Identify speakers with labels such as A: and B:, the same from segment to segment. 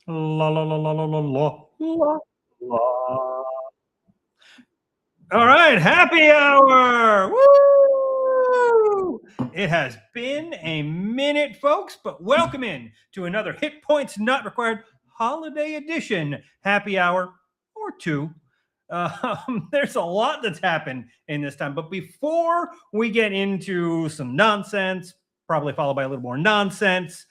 A: La la la la la la la la la. All right, happy hour! Woo! It has been a minute, folks, but welcome in to another Hit Points Not Required holiday edition happy hour or two. There's a lot that's happened in this time, but before we get into some nonsense, probably followed by a little more nonsense,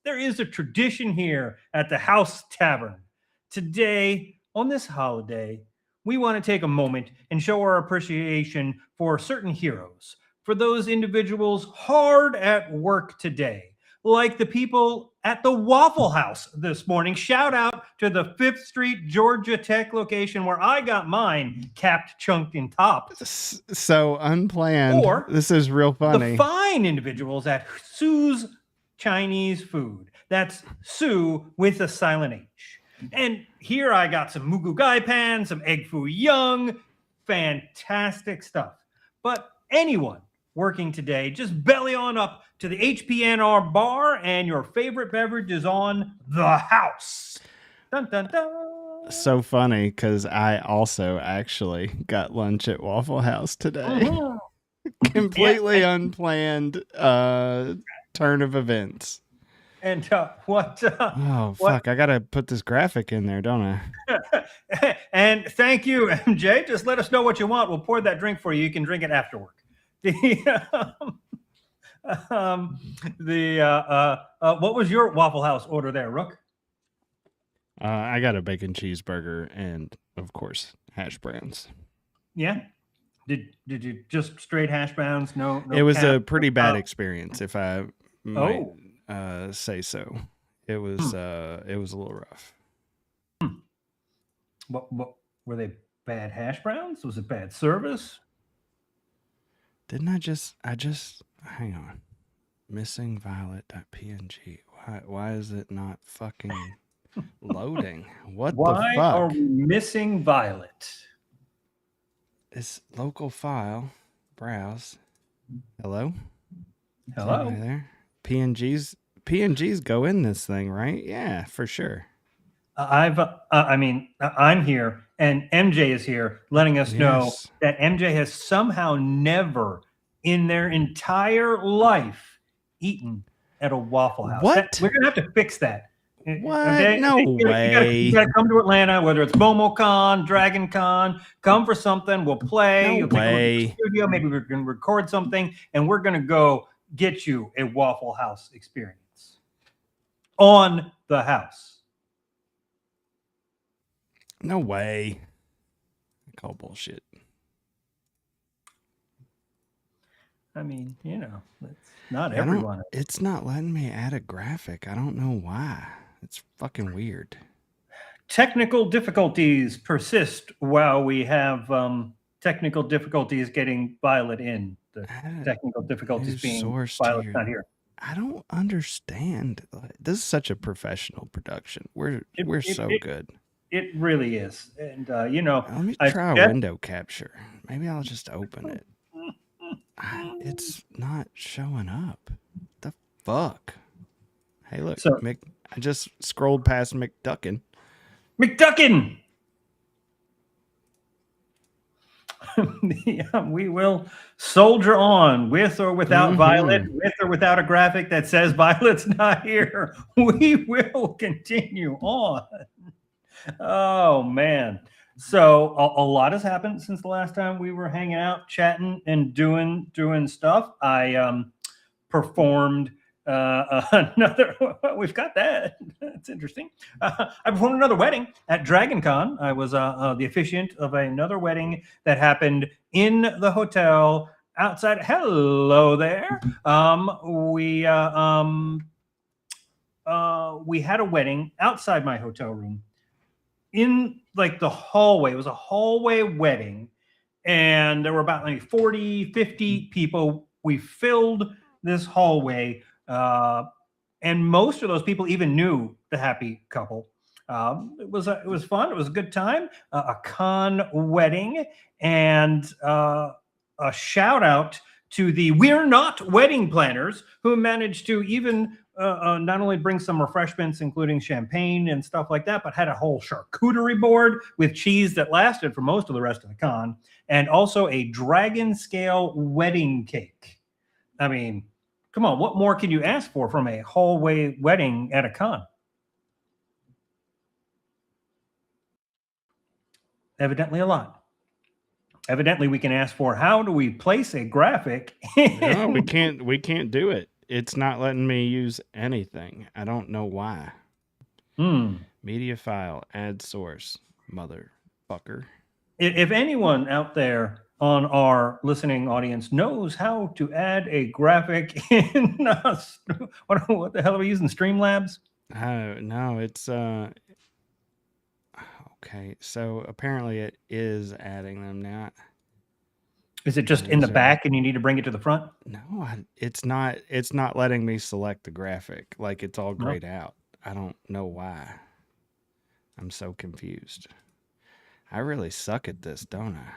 A: there is a tradition here at the House Tavern. Today, on this holiday, we want to take a moment and show our appreciation for certain heroes, for those individuals hard at work today, like the people at the Waffle House this morning. Shout out to the 5th Street, Georgia Tech location where I got mine capped, chunked, and topped.
B: So unplanned.
A: Or
B: this is real funny.
A: The fine individuals at Sue's Chinese Food. That's Sue with a silent H. And here I got some Mugu Gai Pan, some Egg Foo Young, fantastic stuff. But anyone working today, just belly on up to the HPNR bar and your favorite beverage is on the house. Dun, dun, dun.
B: So funny because I also actually got lunch at Waffle House today. Completely unplanned turn of events.
A: And what?
B: Oh, fuck. I got to put this graphic in there, don't
A: I? And thank you, MJ. Just let us know what you want. We'll pour that drink for you. You can drink it after work. What was your Waffle House order there, Rook?
B: I got a bacon cheeseburger and, of course, hash browns.
A: Yeah. Did you just straight hash browns? No.
B: It was a pretty bad experience, if I might say so. It was a little rough.
A: What were they? Bad hash browns? Was it bad service?
B: Didn't I just hang on. Missing violet.png. Why is it not fucking loading? Why the fuck?
A: Why are we missing Violet?
B: It's local file. Browse. Hello?
A: Hello?
B: Right there. PNGs go in this thing, right? Yeah, for sure.
A: I'm here and MJ is here letting us know that MJ has somehow never in their entire life eaten at a Waffle House.
B: What?
A: We're going to have to fix that.
B: What? Okay? No way.
A: You gotta come to Atlanta, whether it's BomoCon, DragonCon, come for something. We'll play.
B: No way.
A: Take a studio. Maybe we're going to record something, and we're going to go get you a Waffle House experience on the house.
B: No way. I call bullshit.
A: I mean, it's not everyone.
B: It's not letting me add a graphic. I don't know why. It's fucking weird.
A: Technical difficulties persist while we have technical difficulties getting Violet in. The technical difficulties being Violet's not here.
B: I don't understand. This is such a professional production. We're so good.
A: It really is. And,
B: let me try a window capture. Maybe I'll just open it. It's not showing up. The fuck? Hey, look. I just scrolled past McDuckin.
A: McDuckin! We will soldier on with or without Violet, with or without a graphic that says Violet's not here. We will continue on. Oh, man. So a lot has happened since the last time we were hanging out, chatting, and doing stuff. I performed another. We've got that. That's interesting. I performed another wedding at DragonCon. I was the officiant of another wedding that happened in the hotel outside. Hello there. We had a wedding outside my hotel room. In like the hallway. It was a hallway wedding, and there were about maybe 40, 50 people. We filled this hallway, and most of those people even knew the happy couple. It was fun. It was a good time. A con wedding, and a shout out to the We're Not wedding planners who managed to even not only bring some refreshments, including champagne and stuff like that, but had a whole charcuterie board with cheese that lasted for most of the rest of the con, and also a dragon scale wedding cake. I mean, come on, what more can you ask for from a hallway wedding at a con? Evidently a lot. Evidently, we can ask for, how do we place a graphic?
B: No, we can't do it. It's not letting me use anything. I don't know why. Media file, add source, motherfucker.
A: If anyone out there on our listening audience knows how to add a graphic in what the hell are we using? Streamlabs?
B: No, it's okay. So apparently it is adding them now.
A: Is it just in the back and you need to bring it to the front?
B: No, it's not. It's not letting me select the graphic. Like, it's all grayed out. I don't know why. I'm so confused. I really suck at this, don't
A: I?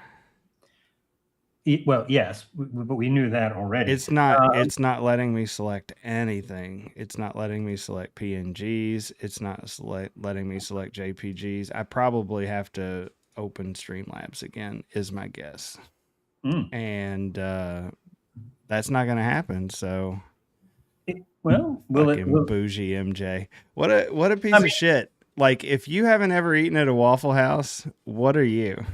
A: Well, yes, but we knew that already.
B: It's not. It's not letting me select anything. It's not letting me select PNGs. It's not letting me select JPGs. I probably have to open Streamlabs again, is my guess. And that's not going to happen. So, bougie MJ. What a piece of shit. Like, if you haven't ever eaten at a Waffle House, what are you?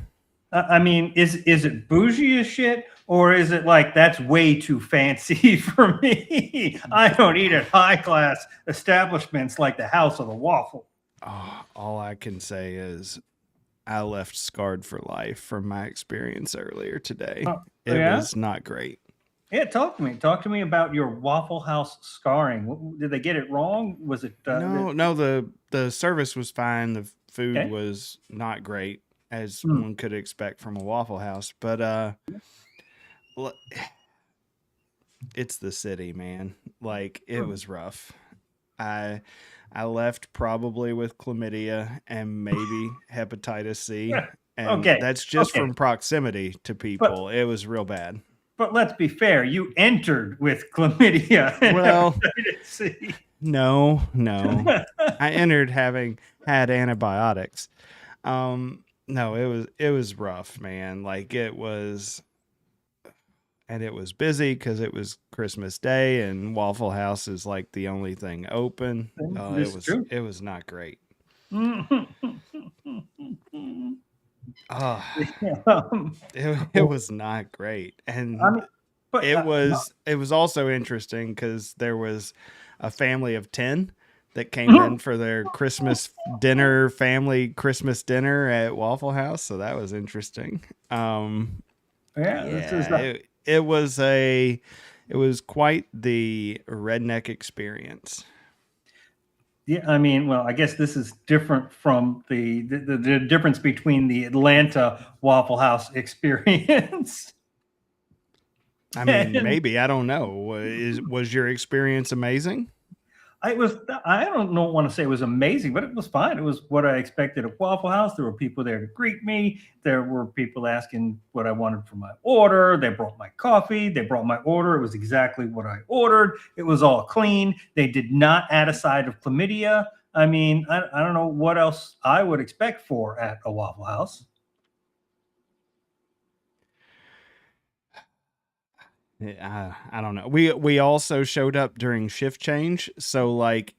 A: I mean, is it bougie as shit, or is it like, that's way too fancy for me? I don't eat at high class establishments like the House of the Waffle.
B: Oh, all I can say is I left scarred for life from my experience earlier today. It was not great.
A: Yeah, talk to me about your Waffle House scarring. Did they get it wrong? Was it
B: no, the service was fine. The food was not great, as one could expect from a Waffle House, but it's the city, man. Like, it was rough. I left probably with chlamydia and maybe hepatitis C. And that's just from proximity to people. It was real bad.
A: But let's be fair. You entered with chlamydia and hepatitis C.
B: No. I entered having had antibiotics. No, it was rough, man. Like, it was... And it was busy because it was Christmas Day, and Waffle House is like the only thing open. It was not great. It was not great, and it was also interesting because there was a family of 10 that came in for their Christmas dinner, family Christmas dinner at Waffle House. So that was interesting. It was quite the redneck experience.
A: Yeah, I mean, well, I guess this is different from the difference between the Atlanta Waffle House experience.
B: I mean, maybe, I don't know. Was your experience amazing?
A: I don't want to say it was amazing, but it was fine. It was what I expected at Waffle House. There were people there to greet me. There were people asking what I wanted for my order. They brought my coffee. They brought my order. It was exactly what I ordered. It was all clean. They did not add a side of chlamydia. I mean, I don't know what else I would expect at a Waffle House.
B: I don't know. We also showed up during shift change. So, like,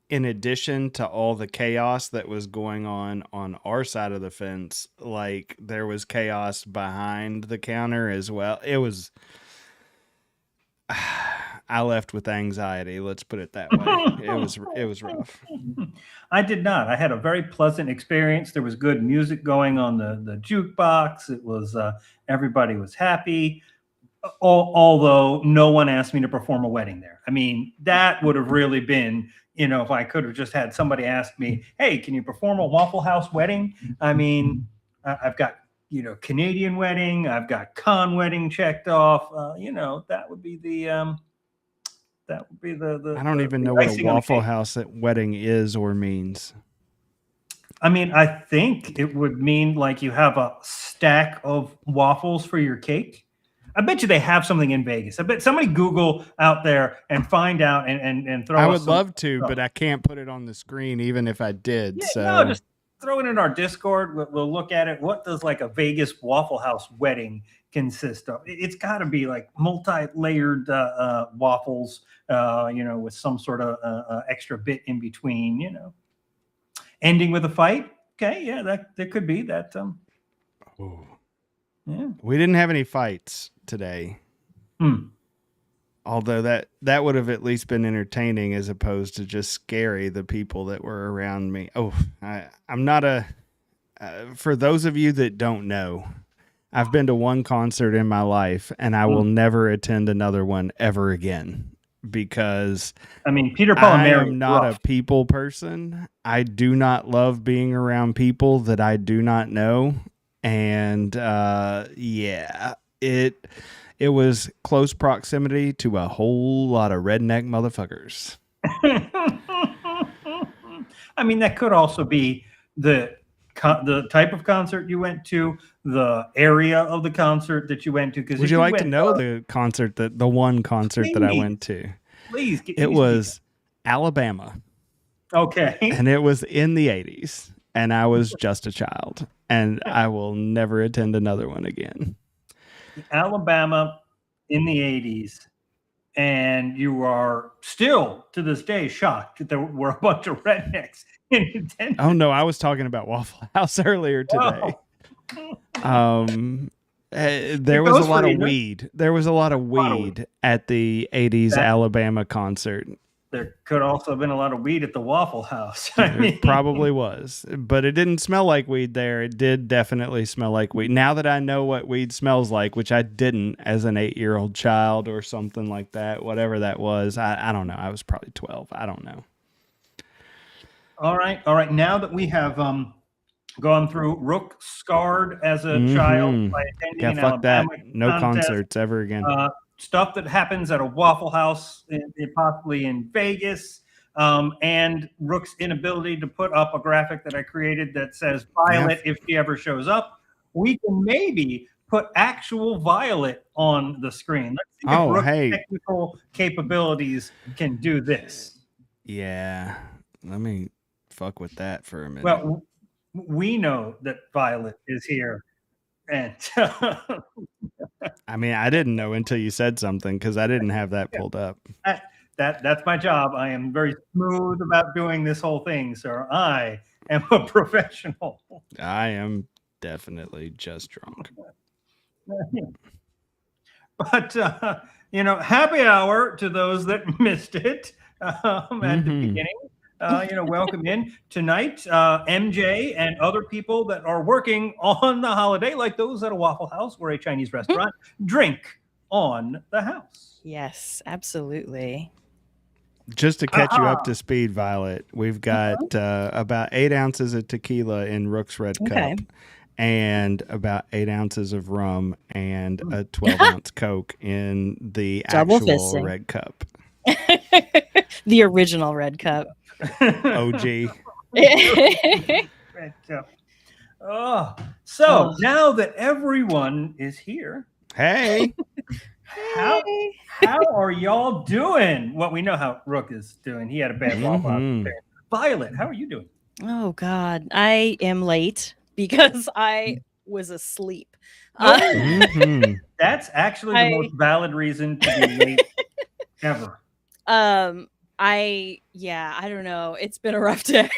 B: in addition to all the chaos that was going on our side of the fence, like, there was chaos behind the counter as well. It was... I left with anxiety. Let's put it that way. It was rough.
A: I did not. I had a very pleasant experience. There was good music going on the jukebox. It was everybody was happy. Although no one asked me to perform a wedding there. I mean, that would have really been, if I could have just had somebody ask me, hey, can you perform a Waffle House wedding? I mean, I've got, Canadian wedding. I've got con wedding checked off. That would be the
B: I don't even know what a Waffle House wedding is or means.
A: I mean, I think it would mean like you have a stack of waffles for your cake. I bet you they have something in Vegas. I bet somebody Google out there and find out and throw.
B: I would love to, but I can't put it on the screen even if I did.
A: Yeah,
B: so
A: no, just throw it in our Discord. We'll look at it. What does like a Vegas Waffle House wedding consist of? It's got to be like multi-layered waffles, with some sort of extra bit in between, ending with a fight. Okay, yeah, that could be that.
B: Yeah, we didn't have any fights today. Although that would have at least been entertaining as opposed to just scary, the people that were around me. I'm not for those of you that don't know, I've been to one concert in my life and I will never attend another one ever again because
A: Peter, Paul, and Mary,
B: I am not a people person. I do not love being around people that I do not know. And it was close proximity to a whole lot of redneck motherfuckers.
A: That could also be the type of concert you went to, the area of the concert that you went to.
B: Would you like to know the one concert that I went to?
A: Please.
B: It was Alabama.
A: Okay.
B: And it was in the 80s. And I was just a child. And I will never attend another one again.
A: Alabama in the 80s. And you are still, to this day, shocked that there were a bunch of rednecks in attendance.
B: Oh, no. I was talking about Waffle House earlier today. There was a lot of weed. There was a lot of weed at the 80s Alabama concert.
A: There could also have been a lot of weed at the Waffle House.
B: It probably was, but it didn't smell like weed there. It did definitely smell like weed. Now that I know what weed smells like, which I didn't as an 8-year-old child or something like that, whatever that was, I don't know. I was probably 12. I don't know.
A: All right. Now that we have gone through Rook scarred as a child by attending an Alabama
B: no
A: contest,
B: concerts ever again.
A: Stuff that happens at a Waffle House, possibly in Vegas, and Rook's inability to put up a graphic that I created that says Violet if she ever shows up. We can maybe put actual Violet on the screen. Let's see if Rook's technical capabilities can do this.
B: Yeah, let me fuck with that for a minute.
A: Well, we know that Violet is here. And
B: I didn't know until you said something because I didn't have that pulled up.
A: That's my job. I am very smooth about doing this whole thing, sir. I am a professional.
B: I am definitely just drunk.
A: But happy hour to those that missed it at the beginning. Welcome in tonight, MJ and other people that are working on the holiday, like those at a Waffle House or a Chinese restaurant, drink on the house.
C: Yes, absolutely.
B: Just to catch you up to speed, Violet, we've got about 8 ounces of tequila in Rook's Red Cup and about 8 ounces of rum and a 12-ounce Coke in the actual Red Cup.
C: The original Red Cup.
B: OG.
A: Red Cup. So now that everyone is here,
B: hey,
A: how are y'all doing? Well, we know how Rook is doing. He had a bad walk. Violet, how are you doing?
C: Oh God, I am late because I was asleep.
A: That's actually the most valid reason to be late ever.
C: I don't know. It's been a rough day.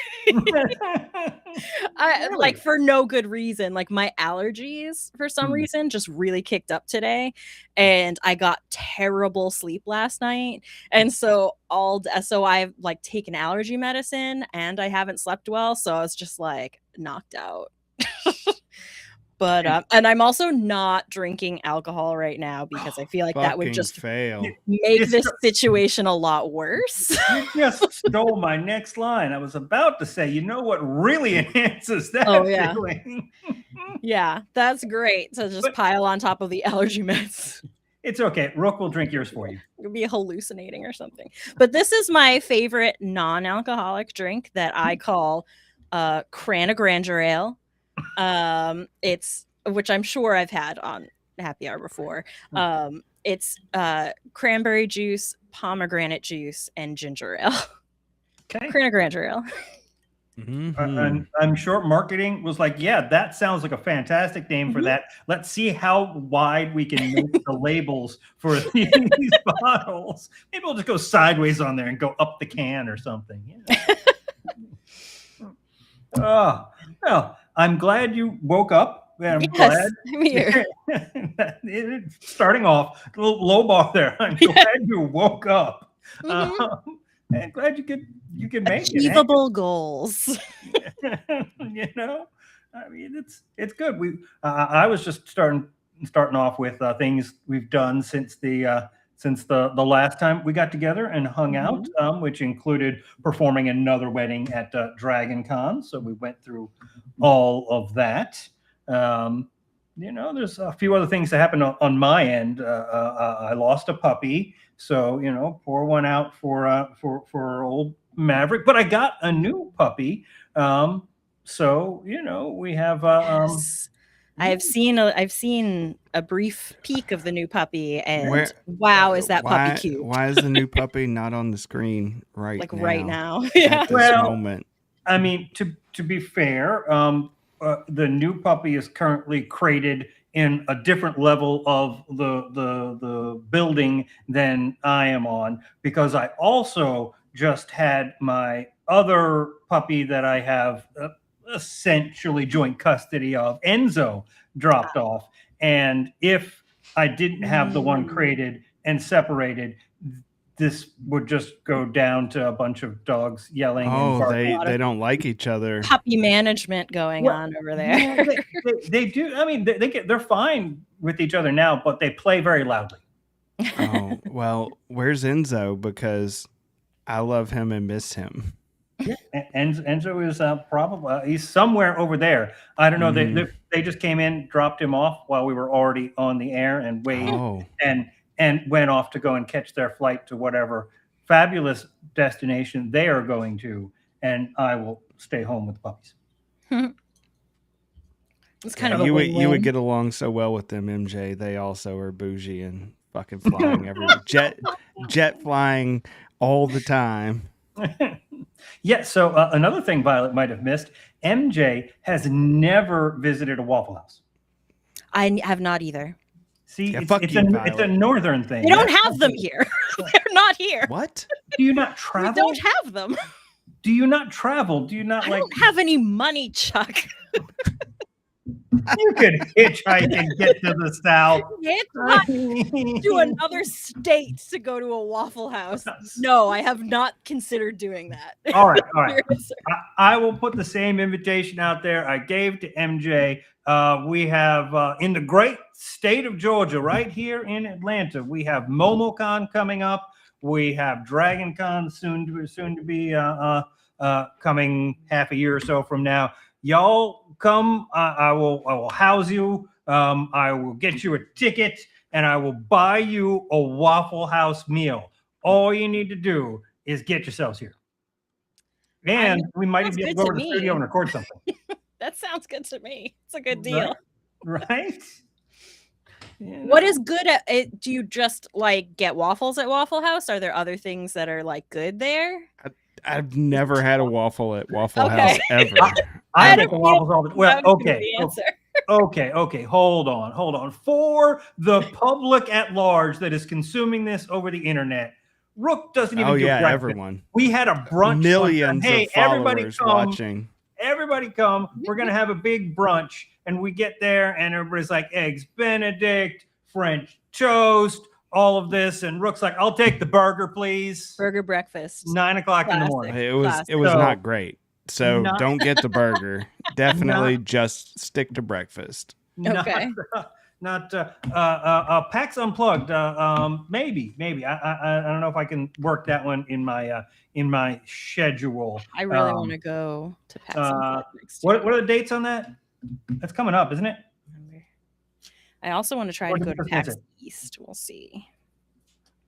C: Like for no good reason. Like my allergies for some reason just really kicked up today, and I got terrible sleep last night. And so I've like taken allergy medicine and I haven't slept well, so I was just like knocked out. But and I'm also not drinking alcohol right now because I feel like that would just make this situation a lot worse.
A: You just stole my next line. I was about to say, you know what really enhances that feeling?
C: Yeah, that's great to just pile on top of the allergy meds.
A: It's okay. Rook will drink yours for you.
C: You'll be hallucinating or something. But this is my favorite non-alcoholic drink that I call Crana Grandeur Ale. It's which I'm sure I've had on happy hour before. It's cranberry juice, pomegranate juice, and ginger ale.
A: Okay.
C: Cranberry ginger ale.
B: Mm-hmm.
A: I'm sure marketing was like, yeah, that sounds like a fantastic name for that. Let's see how wide we can make the labels for these bottles. Maybe we'll just go sideways on there and go up the can or something. Oh, well, I'm glad you woke up. I'm glad.
C: I'm here.
A: Starting off a little low bar there. I'm glad you woke up. And glad you could make
C: achievable goals.
A: You know, I mean, it's good. I was just starting off with things we've done since the last time we got together and hung out, which included performing another wedding at Dragon Con. So we went through all of that. You know, there's a few other things that happened on my end. I lost a puppy. So, you know, pour one out for old Maverick, but I got a new puppy. So, you know, we have
C: yes. I've seen a brief peek of the new puppy, and wow, is that puppy cute?
B: Why is the new puppy not on the screen right now?
C: Right now.
B: At this moment.
A: I mean, to be fair, the new puppy is currently crated in a different level of the building than I am on, because I also just had my other puppy that I have essentially joint custody of, Enzo, dropped off. And if I didn't have the one crated and separated, this would just go down to a bunch of dogs yelling.
B: Oh, they don't like each other.
C: Puppy management going on over there.
A: Yeah, they do. I mean, they're fine with each other now, but they play very loudly.
B: Oh, well, where's Enzo? Because I love him and miss him.
A: Yeah, Enzo is probably he's somewhere over there. I don't know. They just came in, dropped him off while we were already on the air, and waited, and went off to go and catch their flight to whatever fabulous destination they are going to, and I will stay home with the puppies.
C: It's kind of
B: you would get along so well with them, MJ. They also are bougie and fucking flying everywhere. jet flying all the time.
A: Yeah, so another thing Violet might have missed, MJ has never visited a Waffle House.
C: I have not either.
A: See, it's a northern thing.
C: They don't have them here. They're not here.
B: What?
A: Do you not travel?
C: We don't have them.
A: Do you not travel? Do you not
C: I don't have any money, Chuck.
A: You could hitchhike and get to the south.
C: Hitchhike to another state to go to a Waffle House. No, I have not considered doing that.
A: All right. I will put the same invitation out there I gave to MJ. We have in the great state of Georgia, right here in Atlanta, we have MomoCon coming up. We have Dragon Con soon to be coming half a year or so from now. Y'all come. I will house you. I will get you a ticket, and I will buy you a Waffle House meal. All you need to do is get yourselves here. And we might even be able to go over to the studio and record something.
C: That sounds good to me. It's a good deal.
A: Right?
C: Yeah. What is good at it? Do you just like get waffles at Waffle House? Are there other things that are like good there?
B: I've never had a waffle at Waffle House ever.
A: I get the waffles all the time. Well, okay. Hold on. For the public at large that is consuming this over the internet, Rook doesn't even do breakfast.
B: Everyone.
A: We had a brunch.
B: Millions of followers watching.
A: Everybody come. We're going to have a big brunch. And we get there and everybody's like, eggs Benedict, French toast, all of this. And Rook's like, I'll take the burger, please.
C: Burger breakfast.
A: 9 o'clock in the morning.
B: It was not great. So don't get the burger. Definitely just stick to breakfast.
C: Okay.
A: Not PAX Unplugged. Maybe. I don't know if I can work that one in my schedule.
C: I really want to go to PAX Unplugged next year.
A: What are the dates on that? That's coming up, isn't it?
C: I also want to try to go to PAX East. We'll see.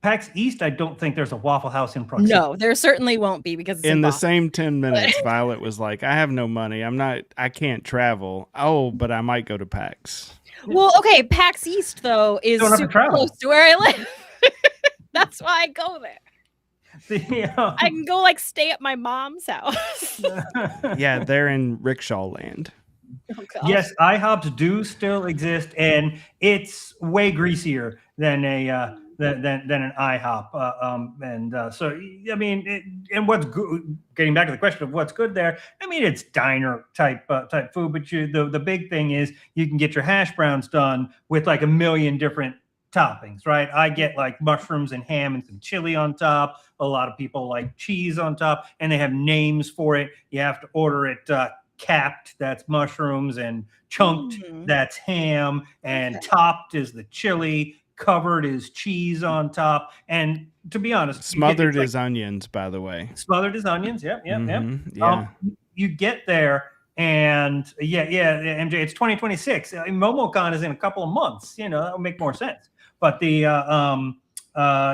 A: PAX East, I don't think there's a Waffle House in proximity.
C: No, there certainly won't be because it's
B: in the
C: Boston.
B: same 10 minutes, Violet was like, I have no money. I can't travel. Oh, but I might go to PAX.
C: Well, okay, PAX East though is super close to where I live. That's why I go there. I can go like stay at my mom's house.
B: Yeah, they're in Rickshaw Land.
C: Oh,
A: yes, IHOPs do still exist, and it's way greasier than than an IHOP. So I mean, and what's good? Getting back to the question of what's good there, I mean, it's diner type food, but the big thing is you can get your hash browns done with like a million different toppings, right? I get like mushrooms and ham and some chili on top. A lot of people like cheese on top, and they have names for it. You have to order it capped, that's mushrooms, and chunked, that's ham, and topped is the chili, covered is cheese on top. And to be honest,
B: smothered is onions, by the way.
A: Smothered is onions. Yep. Yeah. You get there, and MJ, it's 2026. MomoCon is in a couple of months. That would make more sense. But the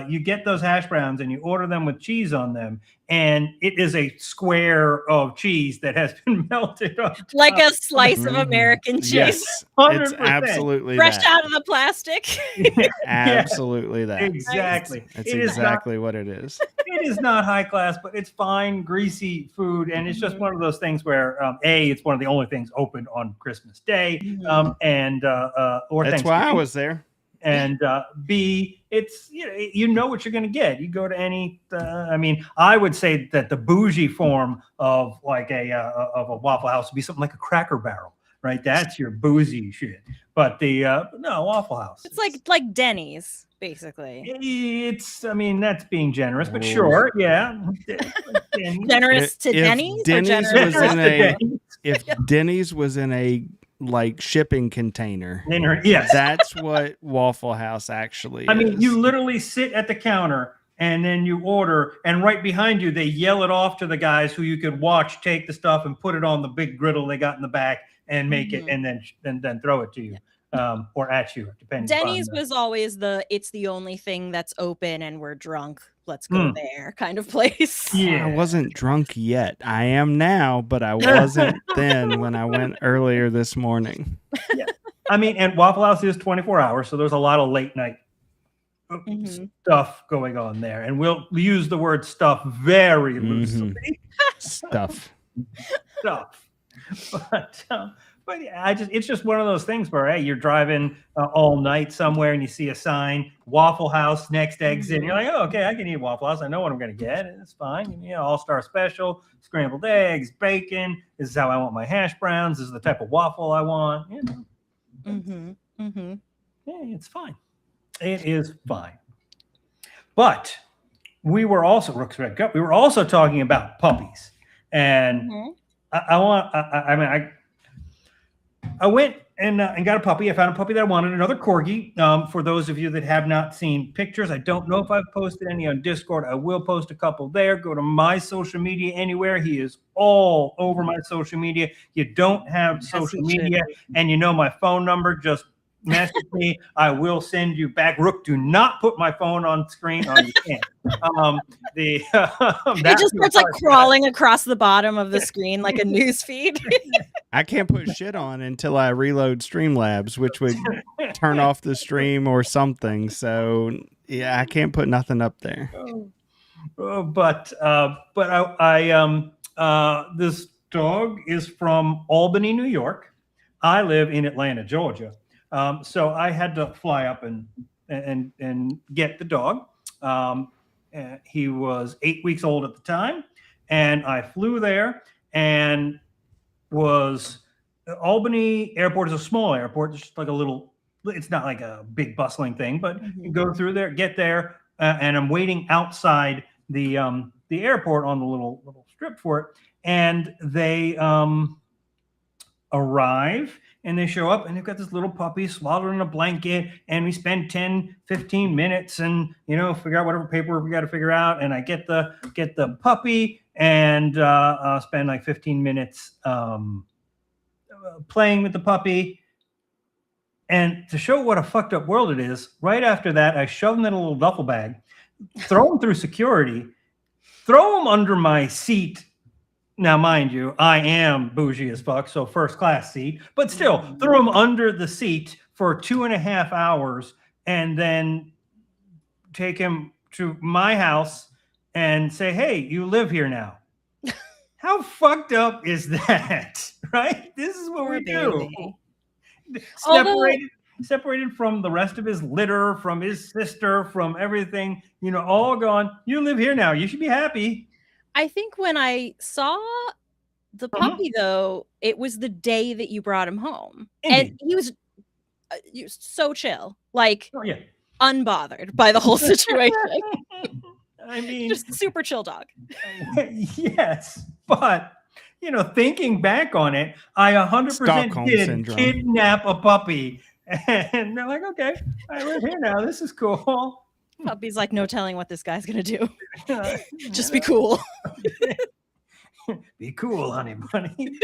A: you get those hash browns and you order them with cheese on them, and it is a square of cheese that has been melted on top.
C: Like a slice of American cheese.
B: Yes, 100%. It's absolutely
C: fresh out of the plastic.
B: Absolutely that.
A: Exactly.
B: That's exactly what it is.
A: It is not high class, but it's fine, greasy food, and it's just one of those things where it's one of the only things open on Christmas Day, or
B: that's why I was there.
A: And B, it's you know what you're going to get. You go to any. I mean, I would say that the bougie form of like a Waffle House would be something like a Cracker Barrel, right? That's your bougie shit. But no Waffle House.
C: It's like Denny's, basically.
A: I mean, that's being generous, but sure, yeah.
C: Generous to Denny's.
B: If Denny's was in a like shipping container.
A: Yes.
B: That's what Waffle House actually is.
A: I mean, you literally sit at the counter and then you order, and right behind you, they yell it off to the guys who you could watch take the stuff and put it on the big griddle they got in the back and make it and then throw it to you. Or at you, depending.
C: Denny's was always it's the only thing that's open and we're drunk. Let's go there kind of place.
B: Yeah. I wasn't drunk yet. I am now, but I wasn't then when I went earlier this morning.
A: Yeah. I mean, and Waffle House is 24 hours, so there's a lot of late night stuff going on there. And we'll use the word stuff very loosely.
B: Stuff.
A: But yeah, it's just one of those things where, hey, you're driving all night somewhere and you see a sign, Waffle House, next exit. And you're like, oh, okay, I can eat Waffle House. I know what I'm going to get. And it's fine. All-star special, scrambled eggs, bacon. This is how I want my hash browns. This is the type of waffle I want. Yeah, it's fine. It is fine. But we were also talking about puppies. And I went and got a puppy. I found a puppy that I wanted, another corgi. For those of you that have not seen pictures, I don't know if I've posted any on Discord. I will post a couple there. Go to my social media anywhere. He is all over my social media. You don't have social media and you know my phone number, just message me. I will send you back. Rook, do not put my phone on screen. Oh, you can't. It
C: just starts like crawling across the bottom of the screen like a news feed.
B: I can't put shit on until I reload Streamlabs, which would turn off the stream or something. So yeah, I can't put nothing up there.
A: But this dog is from Albany, New York. I live in Atlanta, Georgia. So I had to fly up and get the dog. He was 8 weeks old at the time, and I flew there and Albany Airport is a small airport. It's just like it's not like a big bustling thing, but you go through there, get there, and I'm waiting outside the airport on the little strip for it, and they arrive. And they show up and they've got this little puppy swaddled in a blanket. And we spend 10, 15 minutes and, figure out whatever paperwork we got to figure out. And I get the puppy and spend like 15 minutes playing with the puppy. And to show what a fucked up world it is, right after that, I shove him in a little duffel bag, throw him through security, throw him under my seat. Now, mind you, I am bougie as fuck, so first class seat, but still threw him under the seat for 2.5 hours and then take him to my house and say, hey, you live here now. How fucked up is that? Right? This is what we do. Separated from the rest of his litter, from his sister, from everything, all gone. You live here now. You should be happy.
C: I think when I saw the puppy, though, it was the day that you brought him home. Indeed. And he was so chill, like unbothered by the whole situation.
A: I mean,
C: just super chill dog.
A: Yes, but thinking back on it, I 100% did kidnap a puppy, and they're like, "Okay, I live here now. This is cool."
C: Puppy's like, no telling what this guy's gonna do. Just be cool.
A: Be cool, honey bunny.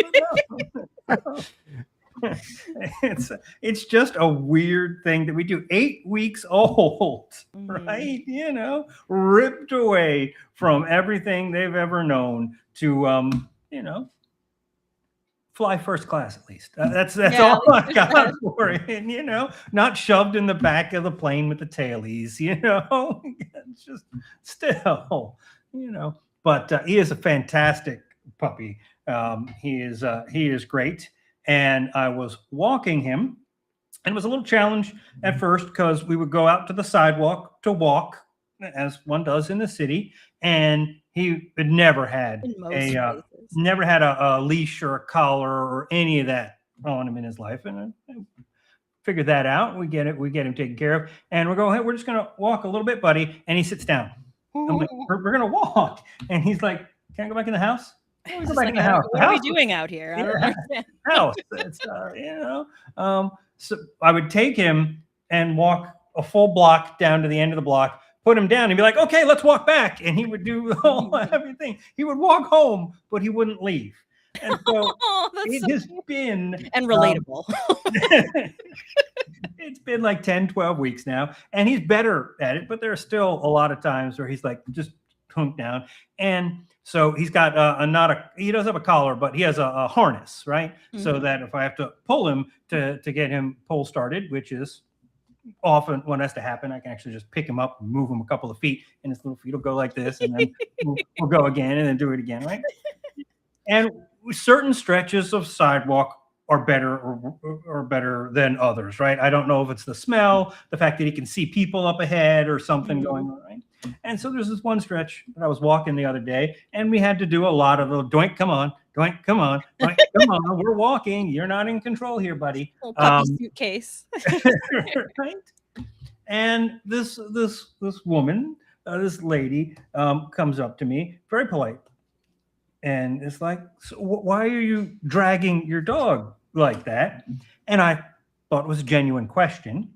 A: It's just a weird thing that we do. 8 weeks old, right? Ripped away from everything they've ever known to fly first class at least. That's all I got for it. And not shoved in the back of the plane with the tailies. It's just still, But he is a fantastic puppy. He is great. And I was walking him, and it was a little challenge at first because we would go out to the sidewalk to walk, as one does in the city, and he had never had a leash or a collar or any of that on him in his life, and I figured that out. We get him taken care of, and we're going, hey, we're just gonna walk a little bit, buddy, and he sits down. I'm like, we're gonna walk, and he's like, can I go back in the house? Go back in the house.
C: What are we doing out here? I don't understand.
A: House. It's, so I would take him and walk a full block down to the end of the block, put him down, and be like, okay, let's walk back. And he would do the whole everything. He would walk home, but he wouldn't leave. And so it has been
C: and relatable.
A: It's been like 10, 12 weeks now, and he's better at it, but there are still a lot of times where he's like just hunked down. And so he's got he does have a collar, but he has a harness, right? So that if I have to pull him to get him pole started, which is often what has to happen, I can actually just pick him up and move him a couple of feet, and his little feet will go like this, and then we'll go again and then do it again, right? And certain stretches of sidewalk are better or better than others, right? I don't know if it's the smell, the fact that he can see people up ahead or something going on, right? And so there's this one stretch that I was walking the other day, and we had to do a lot of the doink, come on, doink, come on, doink, come on. We're walking. You're not in control here, buddy.
C: Little puppy suitcase.
A: Right? And this woman, this lady, comes up to me, very polite, and it's like, so why are you dragging your dog like that? And I thought it was a genuine question.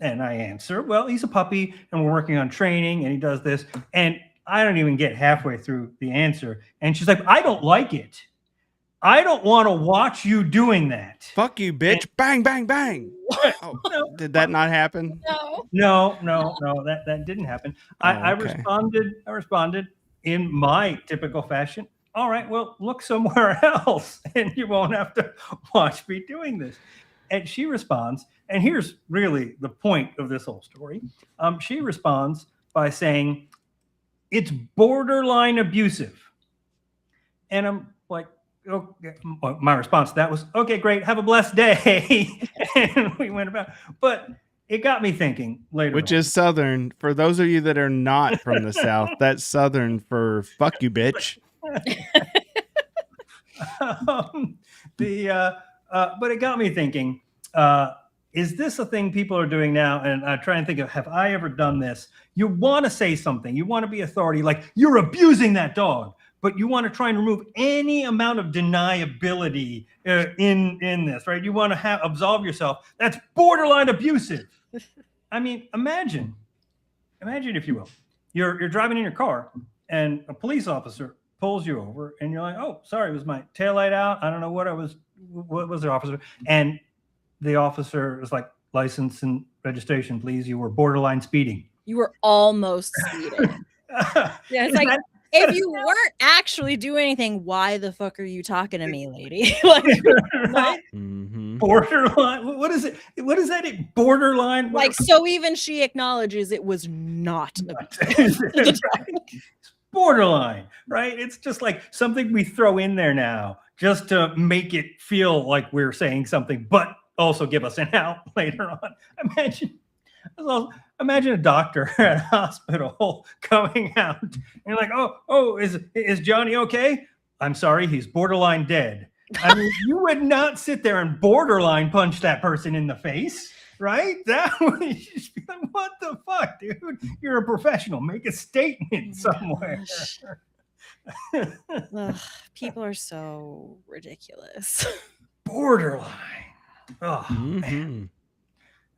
A: And I answer, well, he's a puppy and we're working on training and he does this. And I don't even get halfway through the answer. And she's like, I don't like it. I don't want to watch you doing that.
B: Fuck you, bitch. And bang, bang, bang. Oh, no. Did that not happen?
A: No, that didn't happen. I responded in my typical fashion. All right, well, look somewhere else and you won't have to watch me doing this. And she responds, and here's really the point of this whole story. She responds by saying, it's borderline abusive. And I'm like, okay. My response to that was, okay, great. Have a blessed day. And we went about. But it got me thinking later.
B: Which is Southern. For those of you that are not from the South, that's Southern for fuck you, bitch.
A: But it got me thinking, is this a thing people are doing now? And I try and think of, have I ever done this? You want to say something. You want to be authority, like you're abusing that dog, but you want to try and remove any amount of deniability in this, right? You want to absolve yourself. That's borderline abusive. I mean, imagine if you will, you're driving in your car and a police officer pulls you over and you're like, oh, sorry, was my taillight out? I don't know what was the officer. And the officer was like, license and registration, please. You were borderline speeding.
C: You were almost speeding. Yeah, it's like, if you weren't actually doing anything, why the fuck are you talking to me, lady? Like,
A: right? Borderline. What is it? What is that? Borderline.
C: Like, so even she acknowledges it was not
A: borderline, right? It's just like something we throw in there now just to make it feel like we're saying something, but also give us an out later on. Imagine a doctor at a hospital coming out and you're like, oh, is Johnny okay? I'm sorry, he's borderline dead. I mean, you would not sit there and borderline punch that person in the face, right? That would just be like, what the fuck, dude? You're a professional. Make a statement somewhere.
C: Ugh, people are so ridiculous.
A: Borderline. Oh, man.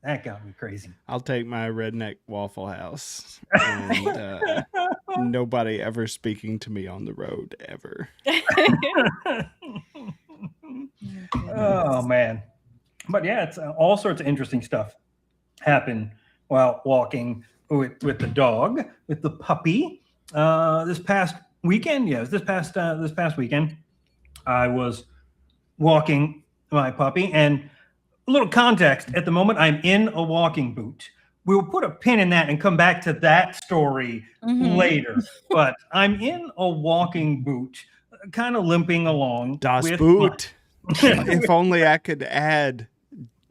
A: That got me crazy.
B: I'll take my redneck Waffle House. And nobody ever speaking to me on the road, ever.
A: Oh, man. But yeah, it's all sorts of interesting stuff happen while walking with the dog, with the puppy. This past weekend, this past weekend, I was walking my puppy, and a little context, at the moment I'm in a walking boot. We'll put a pin in that and come back to that story later. But I'm in a walking boot, kind of limping along.
B: Das Boot. If only I could add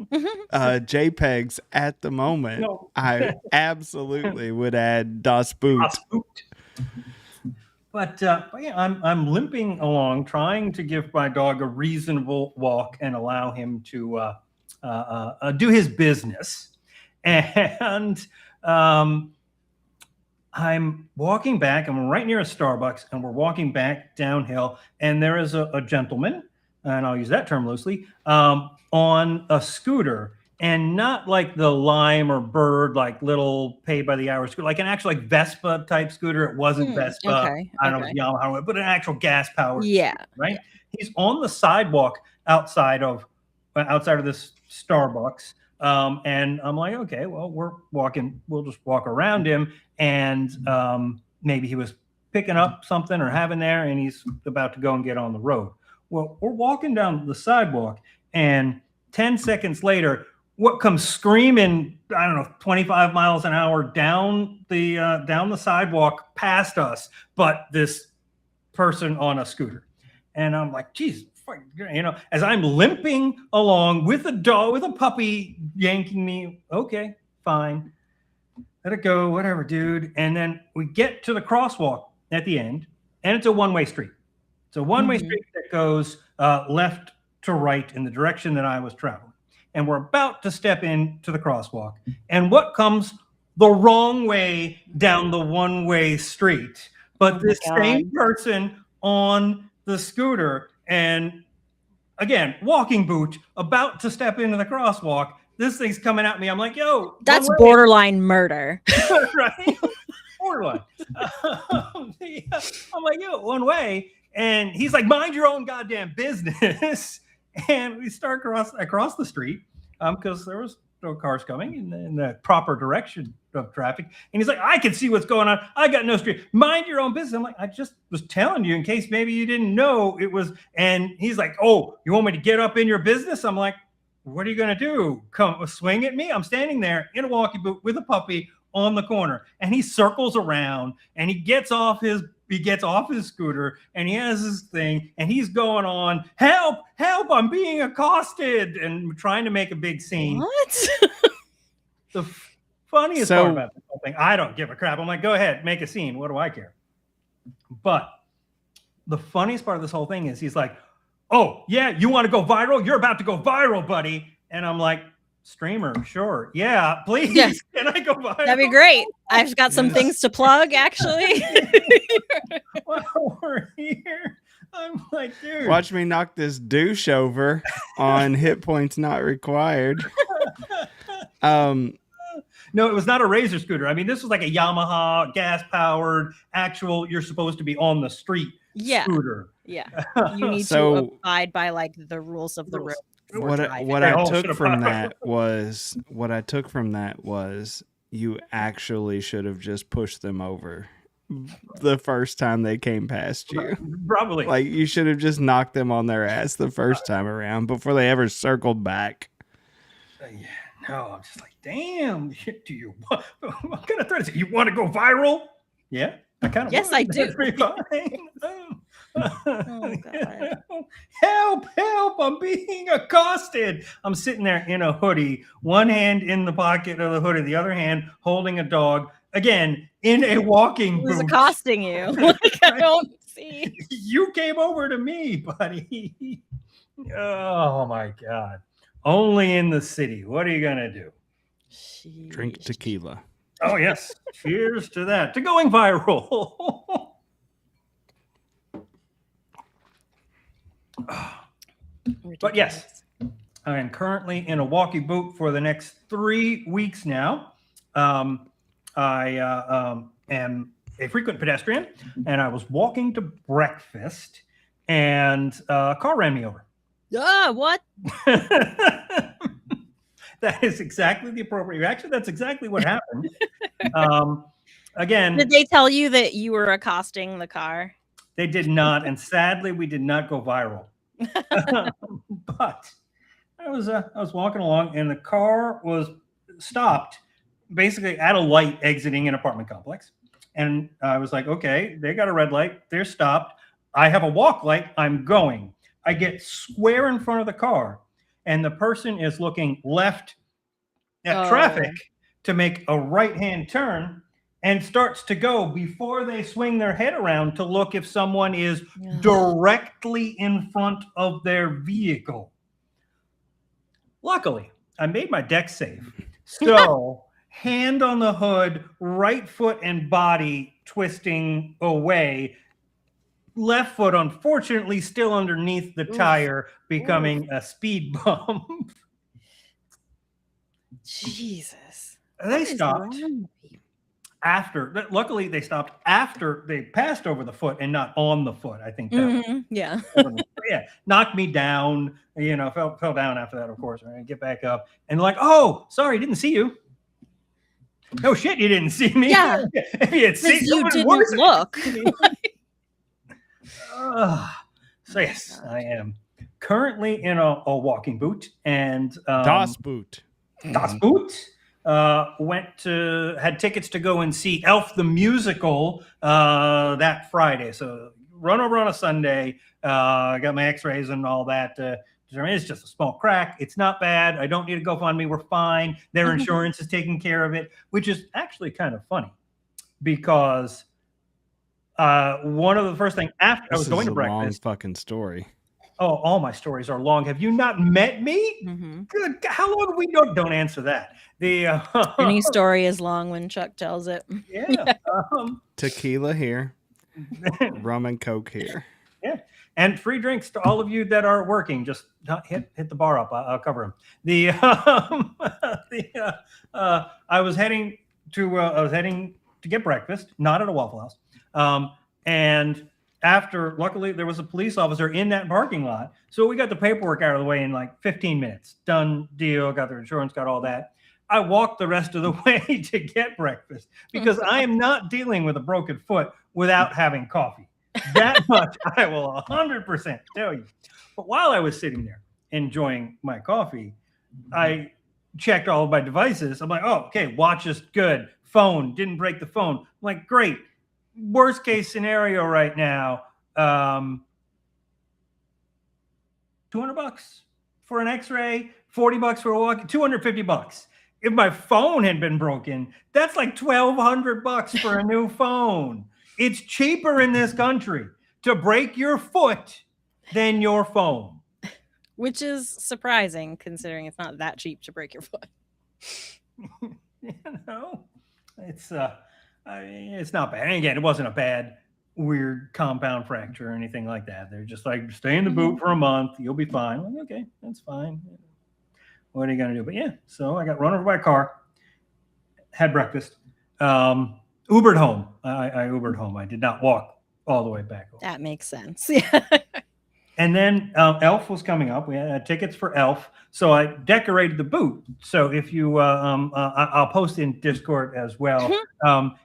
B: JPEGs at the moment. No. I absolutely would add Das Boot. Das Boot.
A: But yeah, I'm limping along, trying to give my dog a reasonable walk and allow him to do his business. And I'm walking back. I'm right near a Starbucks, and we're walking back downhill. And there is a gentleman, and I'll use that term loosely, on a scooter. And not like the Lime or Bird, like little pay by the hour scooter, like an actual like Vespa type scooter. It wasn't Vespa.
C: Okay,
A: I don't know if it's Yamaha, but an actual gas powered.
C: Yeah.
A: Scooter, right. He's on the sidewalk outside of this Starbucks. And I'm like, okay, well, we're walking. We'll just walk around him. And maybe he was picking up something or having there, and he's about to go and get on the road. Well, we're walking down the sidewalk, and 10 seconds later, what comes screaming, I don't know, 25 miles an hour down the sidewalk past us, but this person on a scooter. And I'm like, geez, as I'm limping along with a dog, with a puppy yanking me. Okay, fine. Let it go, whatever, dude. And then we get to the crosswalk at the end, and it's a one-way street. It's a one-way street that goes left to right in the direction that I was traveling. And we're about to step into the crosswalk. And what comes the wrong way down the one-way street? But this same person on the scooter, and again, walking boot, about to step into the crosswalk. This thing's coming at me. I'm like, yo.
C: That's borderline murder.
A: Right? Borderline. I'm like, yo, one way. And he's like, mind your own goddamn business. And we start across the street because there was no cars coming in the proper direction of traffic. And he's like, I can see what's going on. I got no street. Mind your own business. I'm like, I just was telling you in case maybe you didn't know it was. And he's like, oh, you want me to get up in your business? I'm like, what are you going to do? Come swing at me? I'm standing there in a walking boot with a puppy on the corner. And he circles around and he gets off his scooter, and he has his thing, and he's going on, help, I'm being accosted, and trying to make a big scene.
C: What?
A: The funniest part about this whole thing, I don't give a crap. I'm like, go ahead, make a scene. What do I care? But the funniest part of this whole thing is he's like, oh, yeah, you want to go viral? You're about to go viral, buddy. And I'm like, streamer, sure. Yeah, please. Yeah. Can I go viral?
C: That'd be great. I've got some things to plug, actually.
A: While we're here, I'm like, dude.
B: Watch me knock this douche over on hit points not required.
A: No, it was not a Razor scooter. I mean, this was like a Yamaha gas-powered, actual, you're supposed to be on the street scooter.
C: Yeah. You need to abide by like the rules of the road.
B: What I took from that was you actually should have just pushed them over the first time they came past you.
A: Probably.
B: Like, you should have just knocked them on their ass the first time around before they ever circled back.
A: Yeah, no, I'm just like, damn. Do you? What kind of threat is it? You want to go viral? Yeah, I kind of.
C: Yes, I do.
A: Oh, God. Help! I'm being accosted. I'm sitting there in a hoodie, one hand in the pocket of the hoodie, the other hand holding a dog. Again, in a walking boot.
C: Who's accosting you? Like, I don't see.
A: You came over to me, buddy. Oh my God. Only in the city. What are you gonna do?
C: Sheesh.
B: Drink tequila.
A: Oh yes. Cheers to that. To going viral. But yes, I am currently in a walking boot for the next 3 weeks now. I am a frequent pedestrian, and I was walking to breakfast, and a car ran me over.
C: What?
A: That is exactly the appropriate reaction. That's exactly what happened. Again,
C: did they tell you that you were accosting the car?
A: They did not, and sadly, we did not go viral. But I was walking along, and the car was stopped, basically at a light exiting an apartment complex. And I was like, okay, they got a red light. They're stopped. I have a walk light. I'm going. I get square in front of the car, and the person is looking left at traffic to make a right-hand turn and starts to go before they swing their head around to look if someone is directly in front of their vehicle. Luckily, I made my deck safe. So hand on the hood, right foot and body twisting away. Left foot, unfortunately, still underneath the tire, becoming a speed bump.
C: Jesus.
A: They stopped after. Luckily, they stopped after they passed over the foot and not on the foot. I think that
C: yeah.
A: Yeah, knocked me down. You know, fell down after that, of course. I get back up and like, oh, sorry, didn't see you. No shit, you didn't see me.
C: Yeah,
A: if you had seen,
C: you didn't look.
A: So yes, I am currently in a walking boot and
B: Das Boot.
A: Das Boot. Had tickets to go and see Elf the Musical that Friday. So run over on a Sunday. Got my X-rays and all that. It's just a small crack. It's not bad. I don't need to GoFundMe. We're fine. Their insurance is taking care of it, which is actually kind of funny because one of the first things after I was going to breakfast.
B: Long fucking story.
A: Oh, all my stories are long. Have you not met me? Good. How long have we known? Don't answer that.
C: Any story is long when Chuck tells it.
A: Yeah.
B: Tequila here. Rum and Coke here.
A: Yeah. And free drinks to all of you that are working. Just hit the bar up. I'll cover them. I was heading to get breakfast, not at a Waffle House. And after, luckily, there was a police officer in that parking lot. So we got the paperwork out of the way in like 15 minutes. Done deal, got their insurance, got all that. I walked the rest of the way to get breakfast because I am not dealing with a broken foot without having coffee. That much I will 100% tell you. But while I was sitting there enjoying my coffee, I checked all of my devices. I'm like, oh, okay, watch is good. Phone, didn't break the phone. I'm like, great. Worst case scenario right now, $200 for an X-ray, $40 for a walk, $250. If my phone had been broken, that's like $1,200 for a new phone. It's cheaper in this country to break your foot than your phone.
C: Which is surprising considering it's not that cheap to break your foot.
A: You know, it's not bad. And again, it wasn't a bad, weird compound fracture or anything like that. They're just like, stay in the boot for a month. You'll be fine. I'm like, okay, that's fine. What are you going to do? But yeah, so I got run over by a car, had breakfast, Ubered home. I Ubered home. I did not walk all the way back home.
C: That makes sense. Yeah.
A: And then Elf was coming up. We had tickets for Elf, so I decorated the booth. So if you, I'll post in Discord as well.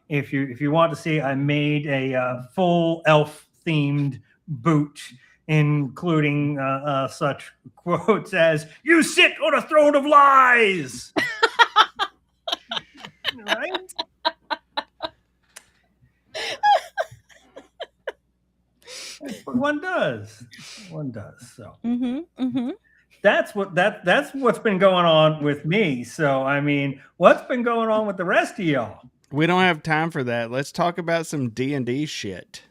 A: If you want to see, I made a full Elf themed boot, including such quotes as "You sit on a throne of lies." Right? One does. So that's what's been going on with me. So I mean, what's been going on with the rest of y'all?
B: We don't have time for that. Let's talk about some D&D shit.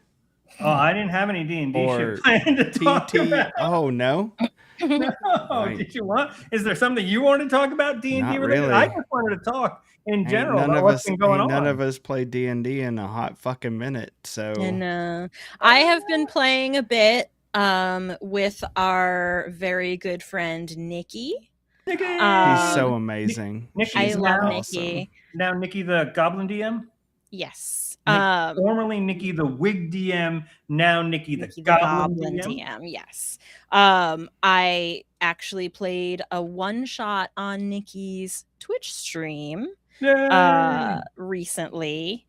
A: Oh, I didn't have any D&D shit planned to talk about.
B: Oh no.
A: No, right. Did you want? Is there something you want to talk about D&D related?
B: Really.
A: I just wanted to talk in general about what's been going on.
B: None of us play D&D in a hot fucking minute. So
C: and I have been playing a bit with our very good friend Nikki.
A: He's
B: so amazing.
C: I love Nikki.
A: Now Nikki the Goblin DM?
C: Yes.
A: Formerly Nikki the Wig DM, now Nikki the Goblin DM.
C: Yes. I actually played a one-shot on Nikki's Twitch stream recently.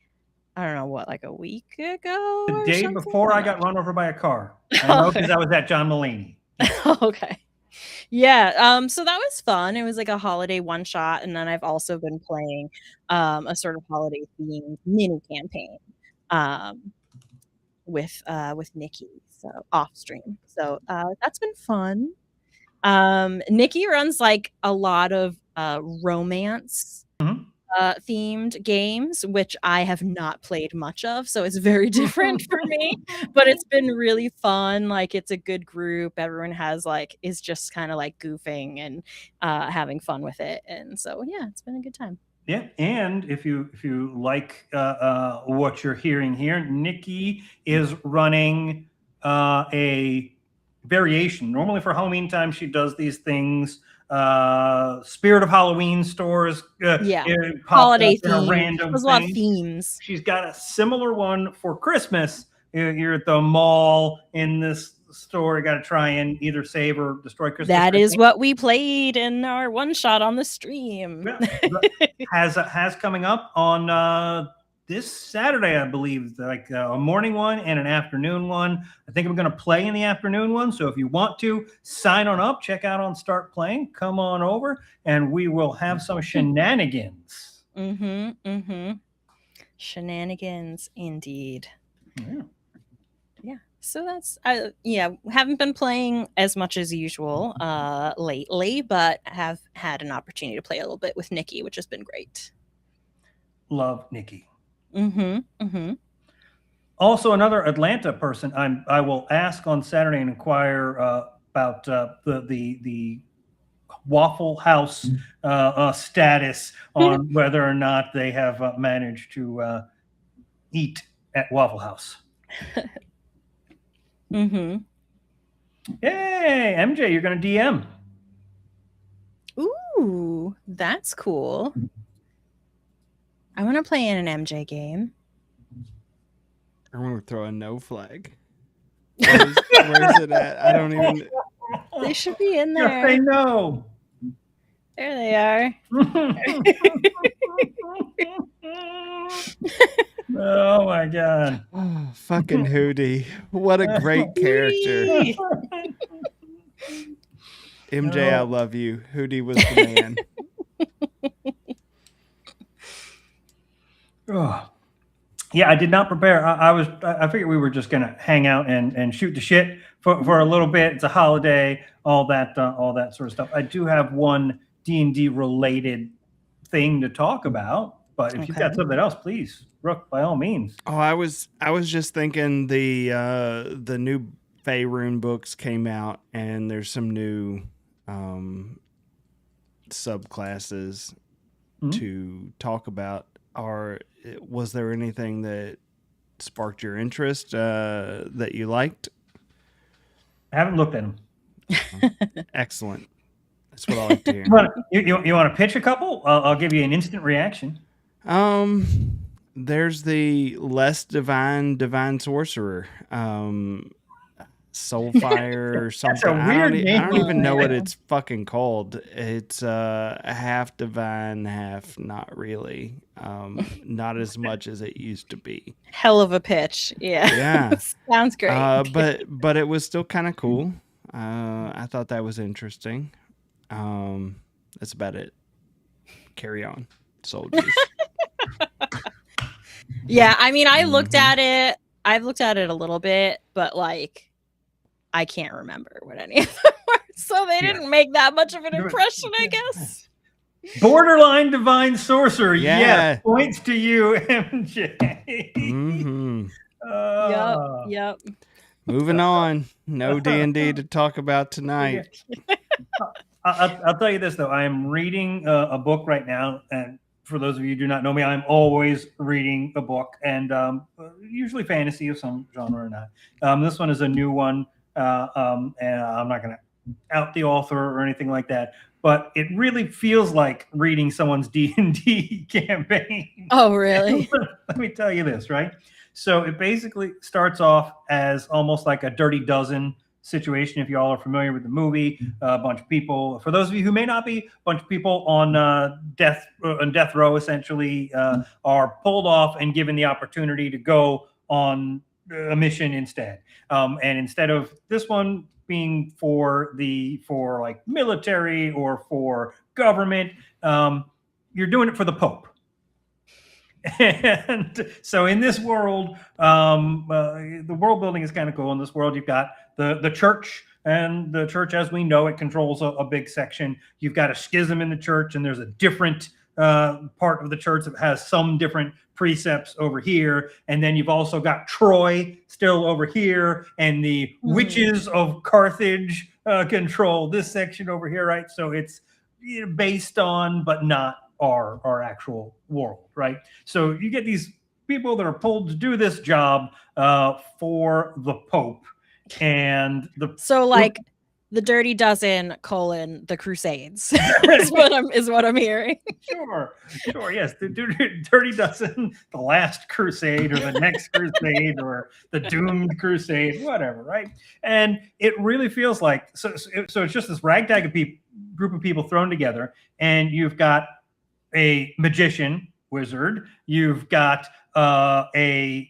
C: I don't know what, like a week ago?
A: The day before I got run over by a car. I know because I was at John Mulaney.
C: Okay. Yeah, so that was fun. It was like a holiday one shot, and then I've also been playing a sort of holiday themed mini campaign with Nikki, so off stream. So that's been fun. Nikki runs like a lot of romance themed games, which I have not played much of, so it's very different for me, but it's been really fun. Like, it's a good group. Everyone is just kind of like goofing and having fun with it, and so yeah, it's been a good time.
A: Yeah, and if you like what you're hearing here, Nikki is running a variation. Normally for Halloween time, she does these things. Spirit of Halloween stores.
C: Holiday theme. There's a lot of themes.
A: She's got a similar one for Christmas. You're at the mall in this store. You got to try and either save or destroy Christmas.
C: That is what we played in our one shot on the stream.
A: has coming up on this Saturday, I believe, like a morning one and an afternoon one. I think I'm going to play in the afternoon one. So if you want to sign on up, check out on Start Playing, come on over, and we will have some shenanigans.
C: Shenanigans, indeed. Yeah. So that's haven't been playing as much as usual lately, but have had an opportunity to play a little bit with Nikki, which has been great.
A: Love Nikki. Also, another Atlanta person I will ask on Saturday and inquire about the Waffle House status on whether or not they have managed to eat at Waffle House. Hey, MJ, you're going to DM.
C: Ooh, that's cool. I want to play in an MJ game.
B: I want to throw a no flag. Where's it at? I don't even.
C: They should be in there.
A: Say no.
C: There they are.
A: Oh my god.
B: Oh, fucking Hootie. What a great character. MJ, I love you. Hootie was the man.
A: Oh. Yeah, I did not prepare. I figured we were just gonna hang out and shoot the shit for a little bit. It's a holiday, all that sort of stuff. I do have one D&D related thing to talk about, but if you've got something else, please, Brooke, by all means.
B: Oh, I was just thinking the new Faerun books came out, and there's some new subclasses to talk about. Was there anything that sparked your interest that you liked?
A: I haven't looked at them.
B: Excellent. That's what I like to hear.
A: You want to pitch a couple? I'll give you an instant reaction.
B: There's the less divine sorcerer. Soulfire or something.
A: That's a weird name.
B: I don't even know what it's fucking called. It's half divine, half not really. Not as much as it used to be.
C: Hell of a pitch.
B: Yeah.
C: Sounds great.
B: But it was still kind of cool. I thought that was interesting. That's about it. Carry on, soldiers.
C: Yeah, I mean, I looked at it. I've looked at it a little bit, but like, I can't remember what any of them were. So they didn't make that much of an impression, I guess.
A: Borderline divine sorcerer.
B: Yeah.
A: Yes, points to you, MJ.
C: Yep.
B: Moving on. No D&D to talk about tonight.
A: I'll tell you this, though. I am reading a book right now, and for those of you who do not know me, I'm always reading a book, and usually fantasy of some genre or not. This one is a new one, and I'm not going to out the author or anything like that, but it really feels like reading someone's D&D campaign.
C: Oh, really?
A: Let me tell you this, right? So it basically starts off as almost like a Dirty Dozen situation. If you all are familiar with the movie, a bunch of people, for those of you who may not be, a bunch of people on death row essentially are pulled off and given the opportunity to go on a mission instead. And instead of this one being for like military or for government, you're doing it for the Pope. And so in this world, the world building is kind of cool. In this world, you've got the church, and the church as we know it controls a big section. You've got a schism in the church, and there's a different part of the church that has some different precepts over here. And then you've also got Troy still over here, and the witches of Carthage control this section over here, right? So it's based on, but not our actual world, right? So you get these people that are pulled to do this job for the Pope, and
C: the Dirty Dozen : the Crusades is what I'm hearing.
A: Sure, yes, the Dirty Dozen, the Last Crusade, or the Next Crusade, or the Doomed Crusade, whatever, right? And it really feels like so it's just this ragtag of group of people thrown together, and you've got a magician wizard, you've got a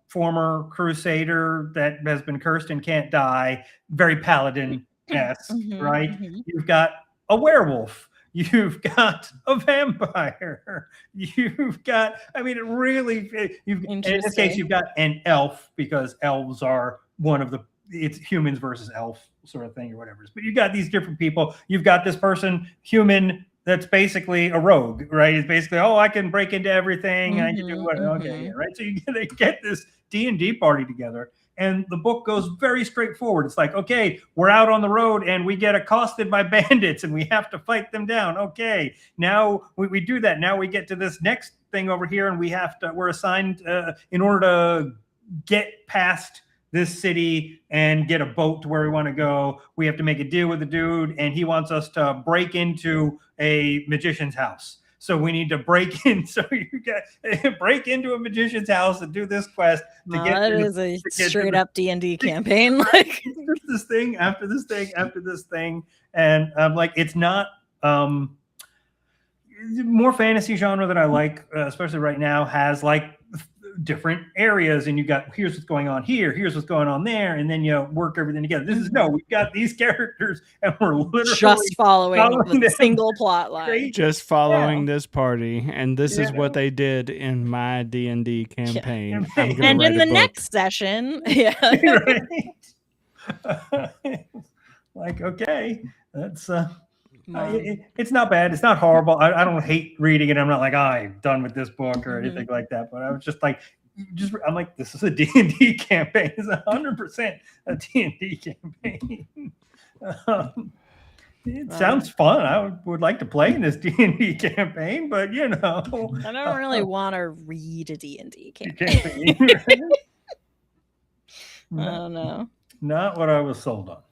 A: former crusader that has been cursed and can't die, very paladin-esque, right? You've got a werewolf, you've got a vampire, you've got, I mean, it really, in this case, you've got an elf, because elves are one of it's humans versus elf sort of thing or whatever. But you've got these different people. You've got this person, human, that's basically a rogue, right? It's basically, I can break into everything. I can do what? Okay, right? So they get this D&D party together, and the book goes very straightforward. It's like, okay, we're out on the road and we get accosted by bandits and we have to fight them down. Okay, now we do that. Now we get to this next thing over here, and we're assigned in order to get past this city and get a boat to where we want to go. We have to make a deal with the dude, and he wants us to break into a magician's house. So we need to break in. So you got break into a magician's house and do this quest to get.
C: That is a straight up D&D campaign. Like
A: this thing after this thing after this thing, and I'm like, it's not more fantasy genre that I like, especially right now, has like different areas, and you got here's what's going on here, here's what's going on there, and then you work everything together. We've got these characters, and we're literally
C: just following the single plot line,
B: just following this party, and this is what they did in my D&D campaign.
C: And in the next session,
A: like, okay, that's it's not bad. It's not horrible. I don't hate reading it. I'm not like, I'm done with this book or anything like that. But I was just like, I'm like, this is a D&D campaign. It's 100% a D&D campaign. It sounds fun. I would like to play in this D&D campaign, but I
C: don't really want to read a D&D campaign. I don't know.
A: Not what I was sold on.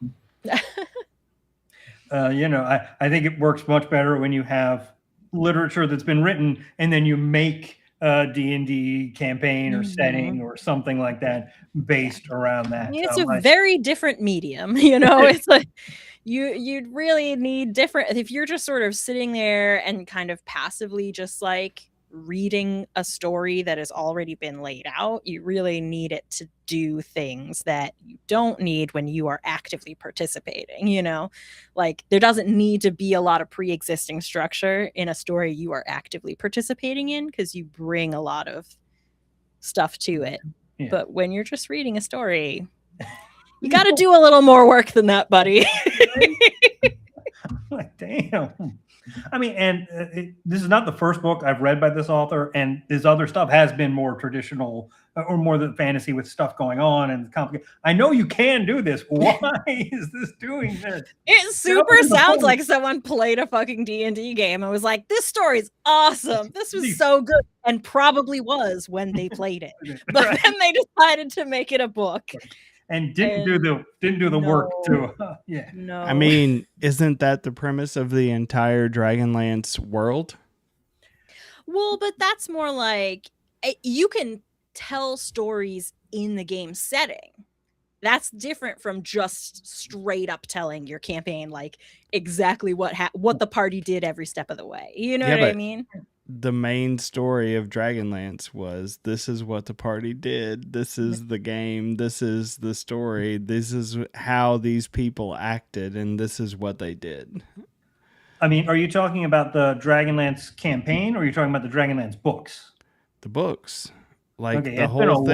A: I think it works much better when you have literature that's been written, and then you make D&D campaign or setting or something like that based around that.
C: I mean, it's a very different medium, you know. It's like you'd really need different. If you're just sort of sitting there and kind of passively just like reading a story that has already been laid out, you really need it to do things that you don't need when you are actively participating, you know. Like there doesn't need to be a lot of pre-existing structure in a story you are actively participating in, because you bring a lot of stuff to it. Yeah. But when you're just reading a story, you got to do a little more work than that, buddy.
A: Like, damn. I mean, and this is not the first book I've read by this author, and his other stuff has been more traditional or more than fantasy with stuff going on and complicated. I know you can do this. Why is this doing this?
C: It super sounds like someone played a fucking D&D game and was like, this story's awesome. This was so good, and probably was when they played it. But then they decided to make it a book.
A: And didn't do the work to yeah.
C: No.
B: I mean, isn't that the premise of the entire Dragonlance world?
C: Well, but that's more like you can tell stories in the game setting. That's different from just straight up telling your campaign like exactly what the party did every step of the way. You know what I mean?
B: The main story of Dragonlance was, this is what the party did. This is the game. This is the story. This is how these people acted, and this is what they did.
A: I mean, are you talking about the Dragonlance campaign, or are you talking about the Dragonlance books?
B: The books. Like the whole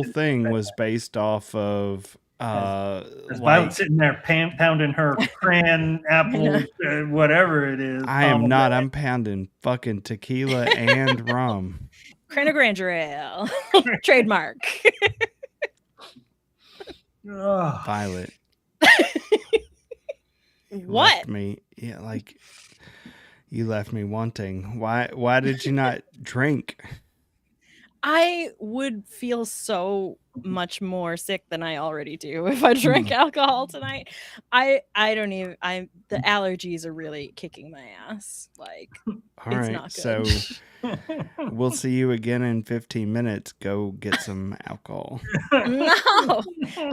B: thing was based off of
A: as Violet sitting there pounding her cran apple, whatever it is.
B: I am not. I'm pounding fucking tequila and rum.
C: Cran Grandeur Ale. Trademark.
B: Violet.
C: What?
B: You left me wanting. Why did you not drink?
C: I would feel so much more sick than I already do if I drank alcohol tonight. The allergies are really kicking my ass. Like,
B: all right,
C: not good.
B: So we'll see you again in 15 minutes. Go get some alcohol.
C: No,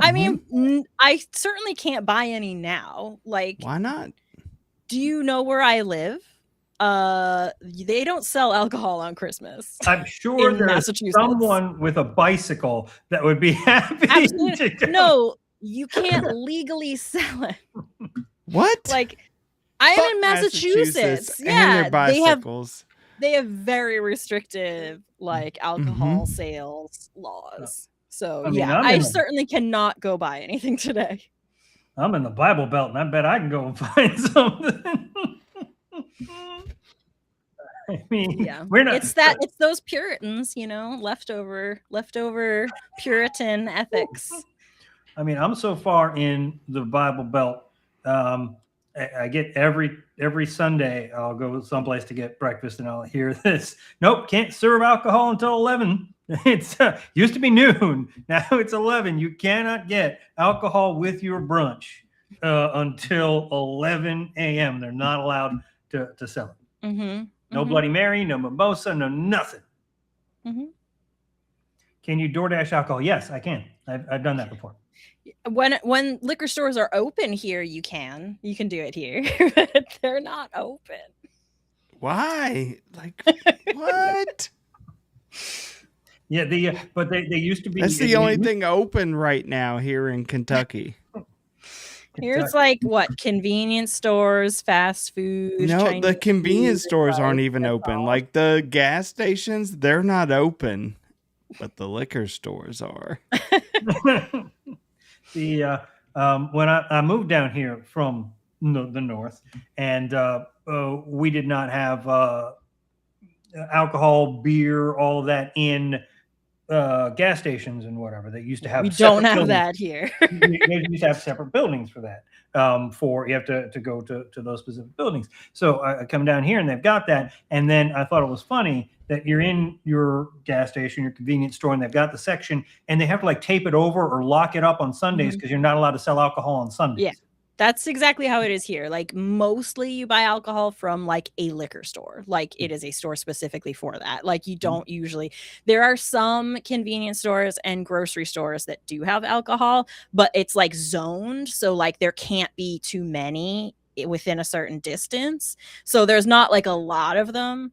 C: I mean, I certainly can't buy any now. Like,
B: why not?
C: Do you know where I live? They don't sell alcohol on Christmas.
A: I'm sure there's someone with a bicycle that would be happy to go.
C: No, you can't legally sell it.
B: What?
C: Like, I'm in Massachusetts. Yeah,
B: and their bicycles.
C: They have very restrictive like alcohol sales laws. So I certainly cannot go buy anything today.
A: I'm in the Bible Belt, and I bet I can go and find something. I mean, we're not.
C: It's those Puritans, you know, leftover Puritan ethics.
A: I mean, I'm so far in the Bible Belt. I get every Sunday I'll go someplace to get breakfast, and I'll hear this. Nope, can't serve alcohol until 11. It's used to be noon. Now it's 11. You cannot get alcohol with your brunch until 11 a.m. They're not allowed to sell it.
C: Mm-hmm.
A: No Bloody Mary, no mimosa, no nothing.
C: Mm-hmm.
A: Can you DoorDash alcohol? Yes, I can. I've done that before.
C: When liquor stores are open here, you can do it here. But they're not open.
B: Why? Like what?
A: Yeah, but they used to be.
B: That's the only thing open right now here in Kentucky.
C: Here's like what convenience stores, fast food.
B: No,
C: Chinese
B: the convenience
C: food,
B: stores aren't even open. Like the gas stations, they're not open, but the liquor stores are.
A: When I moved down here from the north, and we did not have alcohol, beer, all of that in gas stations and whatever. They used to have.
C: We don't have that here.
A: They used to have separate buildings for that. For you have to go to those specific buildings. So I come down here and they've got that. And then I thought it was funny that you're in your gas station, your convenience store, and they've got the section, and they have to like tape it over or lock it up on Sundays because you're not allowed to sell alcohol on Sundays.
C: Yeah, That's exactly how it is here. Like mostly you buy alcohol from like a liquor store. Like it is a store specifically for that. Like you don't usually, there are some convenience stores and grocery stores that do have alcohol, but it's like zoned. So like there can't be too many within a certain distance. So there's not like a lot of them.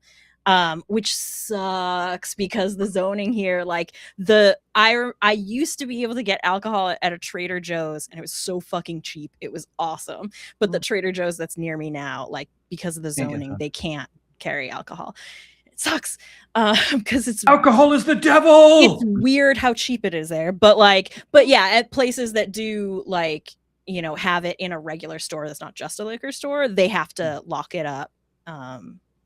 C: Which sucks because the zoning here, like I used to be able to get alcohol at a Trader Joe's and it was so fucking cheap. It was awesome. But the Trader Joe's that's near me now, like because of the zoning, they can't carry alcohol. It sucks because it's
A: alcohol is the devil.
C: It's weird how cheap it is there, but yeah, at places that do like, you know, have it in a regular store that's not just a liquor store, they have to lock it up.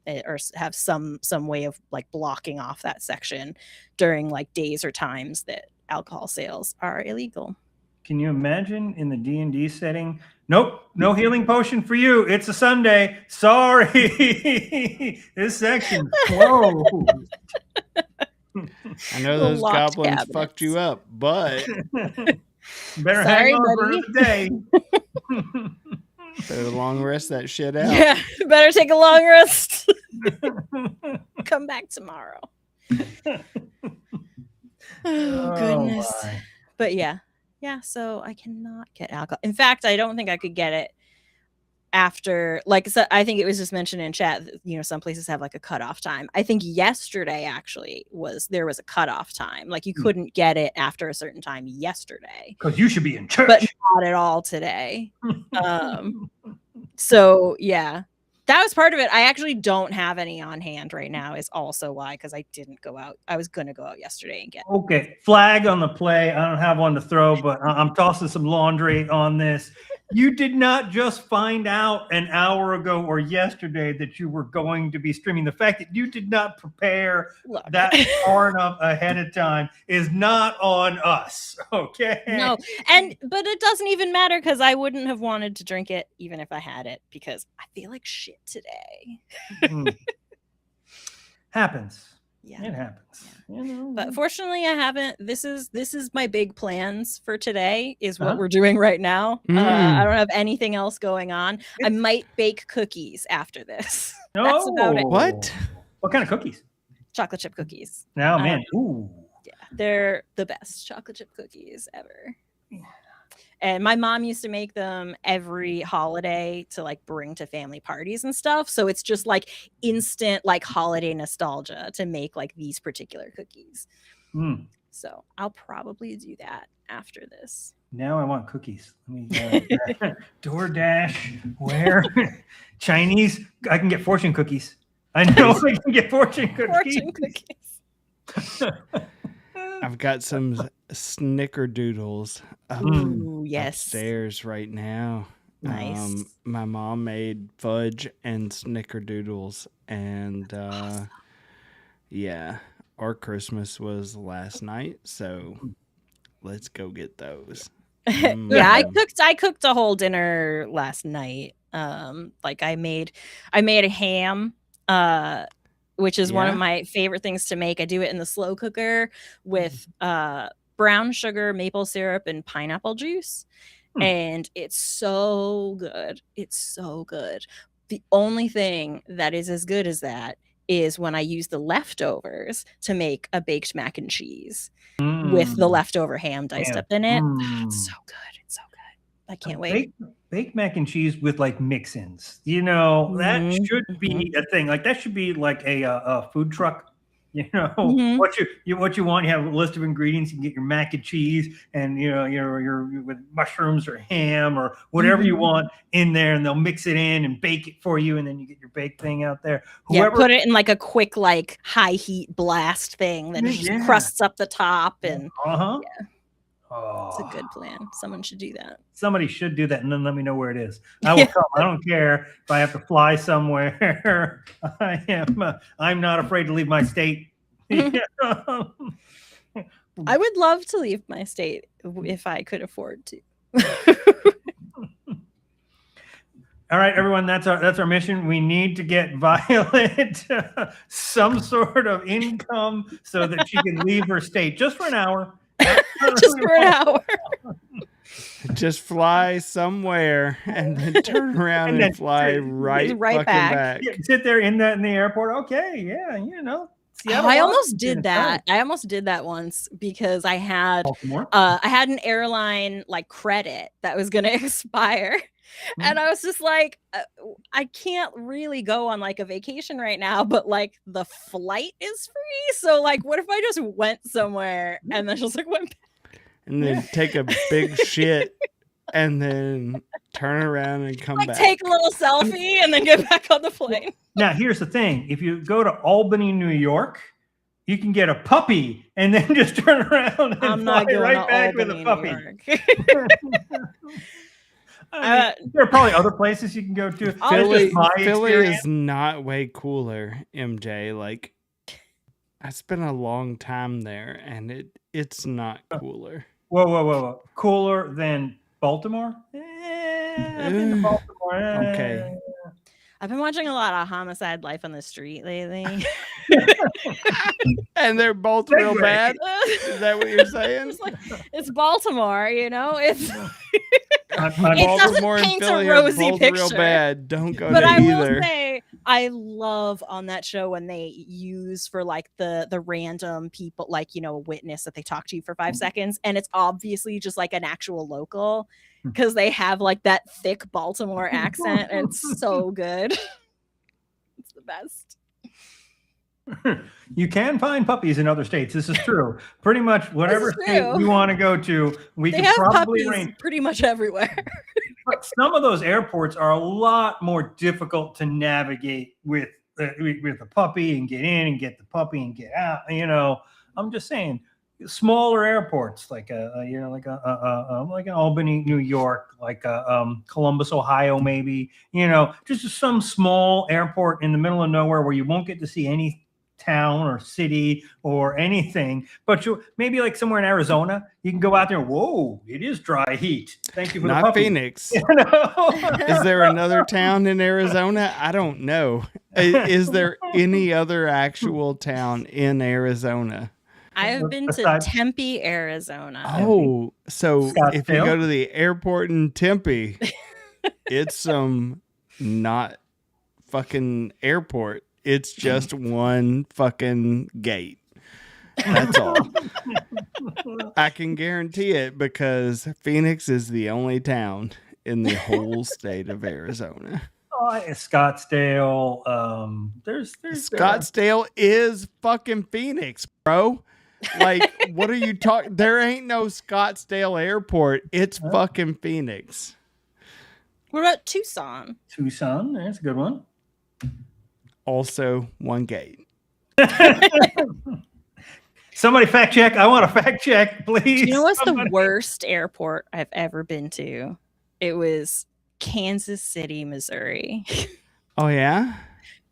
C: Or have some way of like blocking off that section during like days or times that alcohol sales are illegal.
A: Can you imagine in the D&D setting? Nope, no healing potion for you. It's a Sunday. Sorry. This section closed.
B: I know those goblins cabinets fucked you up, but
A: better hang on for the day.
B: Better long rest that shit out.
C: Yeah, better take a long rest. Come back tomorrow. Oh, goodness. But yeah, so I cannot get alcohol. In fact, I don't think I could get it after, like, so I think it was just mentioned in chat, you know, some places have like a cutoff time. I think yesterday actually there was a cutoff time. Like you couldn't get it after a certain time yesterday.
A: Because you should be in church.
C: But not at all today. So yeah, that was part of it. I actually don't have any on hand right now is also why, because I didn't go out. I was going to go out yesterday and get
A: Okay, flag on the play. I don't have one to throw, but I'm tossing some laundry on this. You did not just find out an hour ago or yesterday that you were going to be streaming. The fact that you did not prepare that far enough ahead of time is not on us, okay?
C: No, but it doesn't even matter because I wouldn't have wanted to drink it even if I had it because I feel like shit today.
A: Happens.
C: Yeah,
A: it happens.
C: Yeah.
A: You know.
C: But fortunately, I haven't. This is my big plans for today. Is what we're doing right now. I don't have anything else going on. I might bake cookies after this. That's about it.
B: What?
A: What kind of cookies?
C: Chocolate chip cookies.
A: Oh man, ooh.
C: Yeah, they're the best chocolate chip cookies ever. Yeah. And my mom used to make them every holiday to like bring to family parties and stuff. So it's just like instant like holiday nostalgia to make like these particular cookies. So I'll probably do that after this.
A: Now I want cookies. Let me DoorDash, where? Chinese? I can get fortune cookies. I know I can get fortune cookies.
B: I've got some snickerdoodles upstairs right now.
C: Nice.
B: My mom made fudge and snickerdoodles, and yeah, our Christmas was last night, so let's go get those.
C: Yeah, I cooked a whole dinner last night. Like I made a ham. Which is one of my favorite things to make. I do it in the slow cooker with brown sugar, maple syrup, and pineapple juice. And it's so good. It's so good. The only thing that is as good as that is when I use the leftovers to make a baked mac and cheese with the leftover ham diced up in it. It's so good. It's so good. I can't wait.
A: Baked mac and cheese with like mix-ins, you know, that should be a thing. Like that should be like a food truck. You know what you want. You have a list of ingredients. You can get your mac and cheese, and you know your with mushrooms or ham or whatever you want in there, and they'll mix it in and bake it for you, and then you get your baked thing out there.
C: Put it in like a quick like high heat blast thing that just crusts up the top and it's a good plan. Someone should do that.
A: Somebody should do that, and then let me know where it is. I will come. I don't care if I have to fly somewhere. I'm not afraid to leave my state.
C: I would love to leave my state if I could afford to.
A: All right, everyone, that's our mission. We need to get Violet some sort of income so that she can leave her state just for an hour.
C: Just for an hour.
B: Just fly somewhere and then turn around and fly right back.
A: Yeah, sit there in the airport. Okay, yeah, Seattle,
C: I almost did that. I almost did that once because I had an airline like credit that was going to expire. And I was just like, I can't really go on like a vacation right now, but like the flight is free. So like, what if I just went somewhere and then just like went back?
B: And then take a big shit and then turn around and come back.
C: Take a little selfie and then get back on the plane.
A: Now, here's the thing. If you go to Albany, New York, you can get a puppy and then just turn around and fly right back with a puppy. There are probably other places you can go to.
B: Philly is not way cooler, MJ. Like, I spent a long time there, and it's not cooler.
A: Whoa. Cooler than Baltimore? I've been to Baltimore.
B: Okay.
C: I've been watching a lot of Homicide: Life on the Street lately.
B: And they're both real bad? Is that what you're saying?
C: It's Baltimore, it's...
B: Baltimore and Philly are both real bad. Don't go to either. But I will say,
C: I love on that show when they use for like the random people, like, a witness that they talk to you for 5 seconds. And it's obviously just like an actual local because they have like that thick Baltimore accent. And it's so good. It's the best.
A: You can find puppies in other states. This is true. Pretty much whatever state you want to go to, we can probably range
C: pretty much everywhere.
A: But some of those airports are a lot more difficult to navigate with the puppy and get in and get the puppy and get out. I'm just saying, smaller airports like like an Albany, New York, like Columbus, Ohio, maybe. Just some small airport in the middle of nowhere where you won't get to see any town or city or anything, but maybe like somewhere in Arizona, you can go out there. Whoa, it is dry heat. Thank you for the puppy.
B: Phoenix. Is there another town in Arizona? I don't know. Is there any other actual town in Arizona?
C: I have been to Tempe, Arizona.
B: Oh, so if you go to the airport in Tempe, it's some not fucking airport. It's just one fucking gate. That's all. I can guarantee it because Phoenix is the only town in the whole state of Arizona.
A: Scottsdale.
B: Scottsdale is fucking Phoenix, bro. Like, what are you talking? There ain't no Scottsdale airport. It's fucking Phoenix.
C: What about Tucson?
A: Tucson, that's a good one.
B: Also, one gate.
A: Somebody fact check. I want a fact check, please.
C: You know what's the worst airport I've ever been to? It was Kansas City, Missouri.
B: Oh, yeah?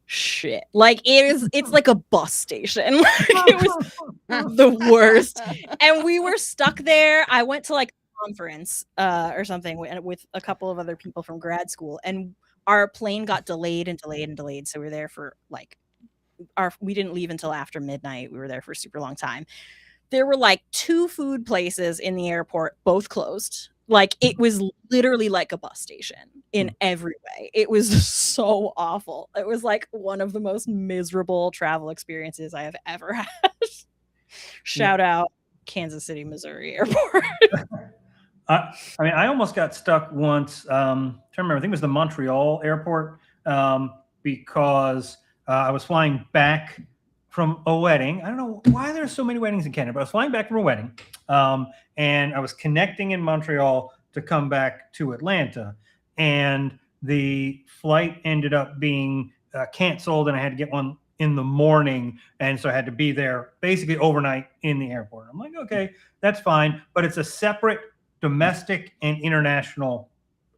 C: Shit. Like, it's like a bus station. It was the worst. And we were stuck there. I went to like a conference or something with a couple of other people from grad school, and our plane got delayed. So we were there for like we didn't leave until after midnight. We were there for a super long time. There were like 2 food places in the airport, both closed. Like, it was literally like a bus station in every way. It was so awful. It was like one of the most miserable travel experiences I have ever had. Shout out Kansas City, Missouri airport.
A: I almost got stuck once. I think it was the Montreal airport because I was flying back from a wedding. I don't know why there's so many weddings in Canada, but I was flying back from a wedding. And I was connecting in Montreal to come back to Atlanta. And the flight ended up being canceled, and I had to get one in the morning. And so I had to be there basically overnight in the airport. I'm like, okay, that's fine. But it's a separate domestic and international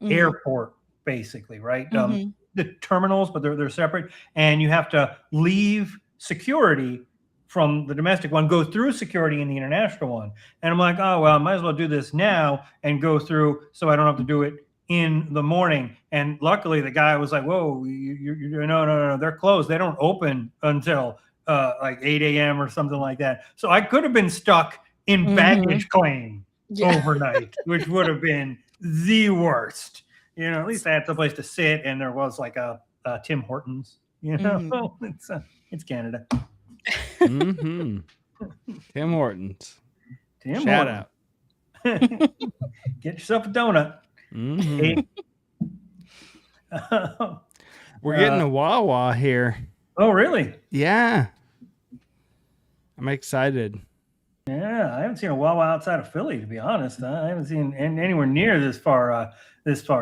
A: airport, basically, right? The terminals, but they're separate. And you have to leave security from the domestic one, go through security in the international one. And I'm like, oh, well, I might as well do this now and go through so I don't have to do it in the morning. And luckily the guy was like, whoa, no, they're closed. They don't open until like 8 a.m. or something like that. So I could have been stuck in baggage claim overnight, which would have been the worst. At least I had someplace to sit, and there was like a Tim Hortons. It's Canada.
B: Mm-hmm. Tim Hortons. Shout out.
A: Get yourself a donut.
B: Mm-hmm. We're getting a Wawa here.
A: Oh, really?
B: Yeah. I'm excited.
A: Yeah, I haven't seen a Wawa outside of Philly, to be honest. I haven't seen anywhere near this far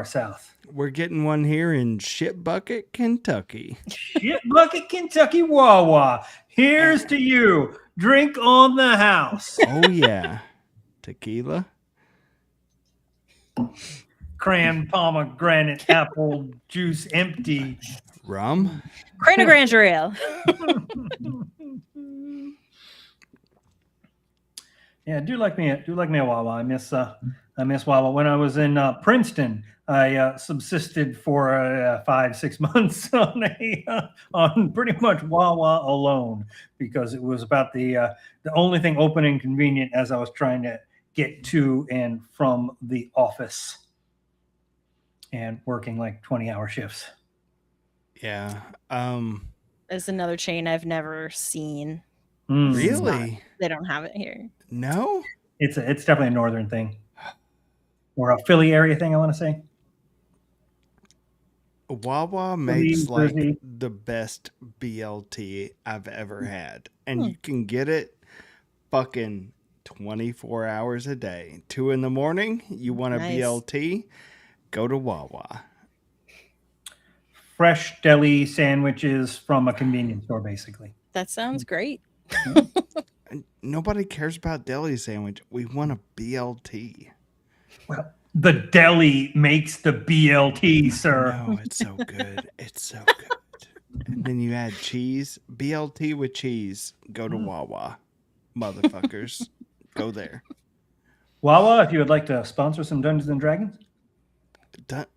A: south.
B: We're getting one here in Shit Bucket, Kentucky.
A: Shit Bucket, Kentucky Wawa. Here's to you. Drink on the house.
B: Oh, yeah. Tequila.
A: Cran, pomegranate, apple juice, empty.
B: Rum.
C: Crane of Grandeur Ale.
A: Yeah, do like me a Wawa. I miss Wawa. When I was in Princeton, I subsisted for 5-6 months on pretty much Wawa alone, because it was about the only thing open and convenient as I was trying to get to and from the office and working like 20-hour shifts.
B: Yeah.
C: There's another chain I've never seen.
B: Really?
C: They don't have it here.
B: No?
A: It's definitely a northern thing. Or a Philly area thing, I want to say.
B: Wawa makes like the best BLT I've ever had. And you can get it fucking 24 hours a day. 2 a.m, you want a BLT, go to Wawa.
A: Fresh deli sandwiches from a convenience store, basically.
C: That sounds great.
B: Nobody cares about deli sandwich. We want a BLT.
A: Well, the deli makes the BLT, sir.
B: No, it's so good. It's so good. And then you add cheese. BLT with cheese. Go to Wawa. Motherfuckers. Go there.
A: Wawa, if you would like to sponsor some Dungeons and Dragons.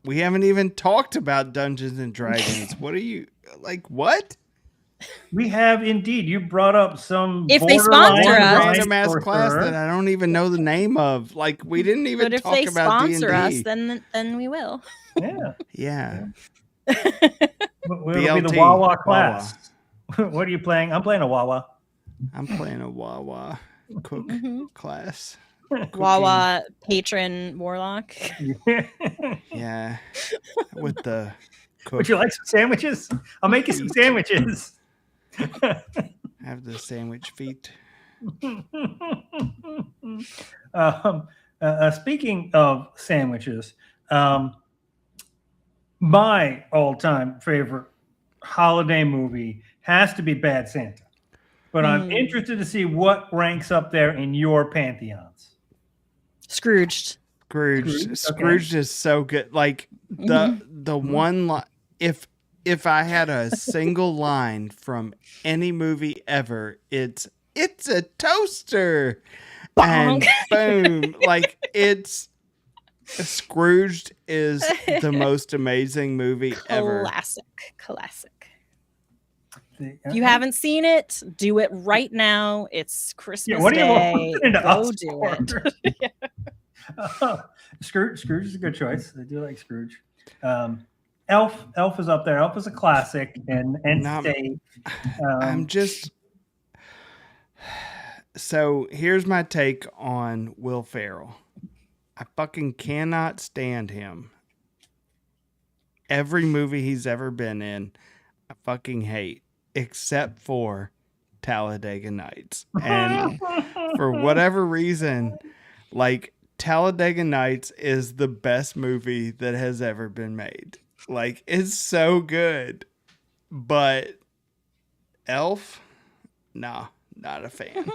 B: We haven't even talked about Dungeons and Dragons. What are you like? What?
A: We have indeed. You brought up some
C: if they sponsor us,
B: random ass class that I don't even know the name of. Like we didn't even talk about D&D.
C: But if they sponsor us, then we will.
A: Yeah. We'll
B: BLT,
A: be the Wawa class. Wawa. What are you playing? I'm playing a Wawa.
B: I'm playing a Wawa cook class.
C: Wawa patron warlock.
B: Yeah. With the cook.
A: Would you like some sandwiches? I'll make you some sandwiches.
B: Have the sandwich feet.
A: Speaking of sandwiches, my all-time favorite holiday movie has to be Bad Santa. But I'm interested to see what ranks up there in your pantheons.
C: Scrooged.
B: Scrooged is so good. Like the one line, if I had a single line from any movie ever, it's a toaster.
C: Bonk.
B: And boom. Like Scrooged is the most amazing movie ever.
C: Classic. If you haven't seen it, do it right now. It's Christmas Day. Go do it.
A: Scrooge is a good choice. I do like Scrooge. Elf is up there. Elf is a classic, and safe.
B: I'm just so here's my take on Will Ferrell. I fucking cannot stand him. Every movie he's ever been in, I fucking hate, except for Talladega Nights. And for whatever reason, like Talladega Nights is the best movie that has ever been made. Like, it's so good. But Elf? Nah, not a fan.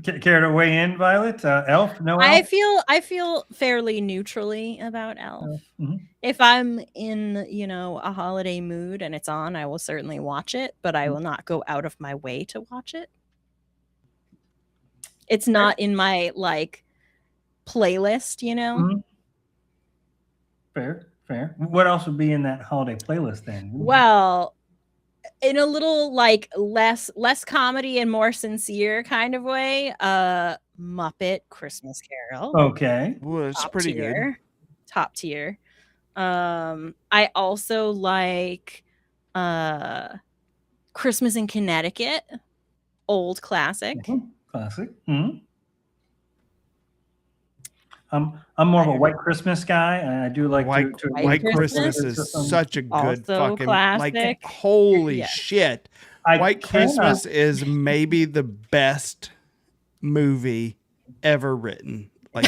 A: Care to weigh in, Violet? Elf? No Elf?
C: I feel fairly neutrally about Elf.
A: Mm-hmm.
C: If I'm in, a holiday mood and it's on, I will certainly watch it, but I will not go out of my way to watch it. It's not in my playlist,
A: Mm-hmm. Fair. What else would be in that holiday playlist then?
C: Well, in a little less comedy and more sincere kind of way, Muppet Christmas Carol.
A: Okay.
B: Well, it's pretty good.
C: Top tier. I also like Christmas in Connecticut. Old classic.
A: Classic. Mm-hmm. I'm more of a White Christmas guy. I do like
B: White Christmas is such a good fucking classic. Like holy shit. White Christmas is maybe the best movie ever written. Like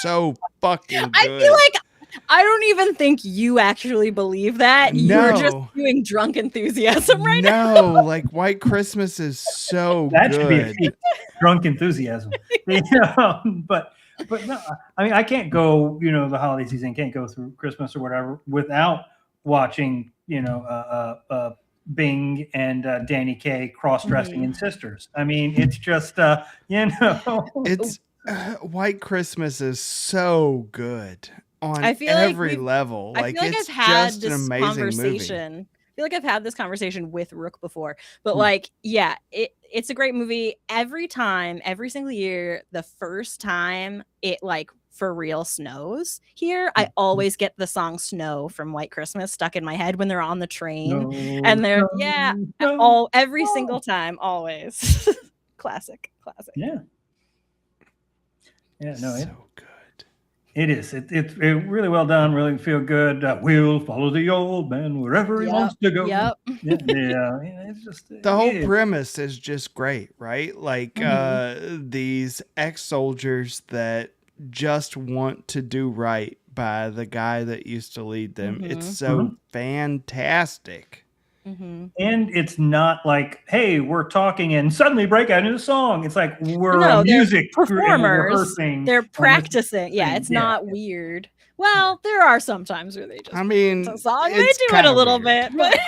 B: so fucking good.
C: I feel like I don't even think you actually believe that. No. You're just doing drunk enthusiasm right now.
B: No, like White Christmas is so
A: that
B: good.
A: Should be a feat. Drunk enthusiasm. But no, I mean, I can't go, the holiday season, can't go through Christmas or whatever without watching, Bing and Danny Kaye cross-dressing in Sisters. I mean, it's just,
B: It's White Christmas is so good on every level.
C: I feel like I've had this conversation. Movie. I feel like I've had this conversation with Rook before, but it's a great movie. Every single year, the first time it for real snows here, I always get the song Snow from White Christmas stuck in my head when they're on the train. And they're every single time, always. Classic.
A: Yeah. Yeah, no,
B: so good.
A: It is. It's really well done. Really feel good. We'll follow the old man wherever he wants to go.
C: Yep.
A: It's just
B: the whole premise is just great, right? Like these ex-soldiers that just want to do right by the guy that used to lead them. It's so fantastic.
A: And it's not like, hey, we're talking and suddenly break out into song. It's like we're a music
C: performers. They're practicing. It's not weird. Well, there are some times where they just it's a song. They do it a little bit, but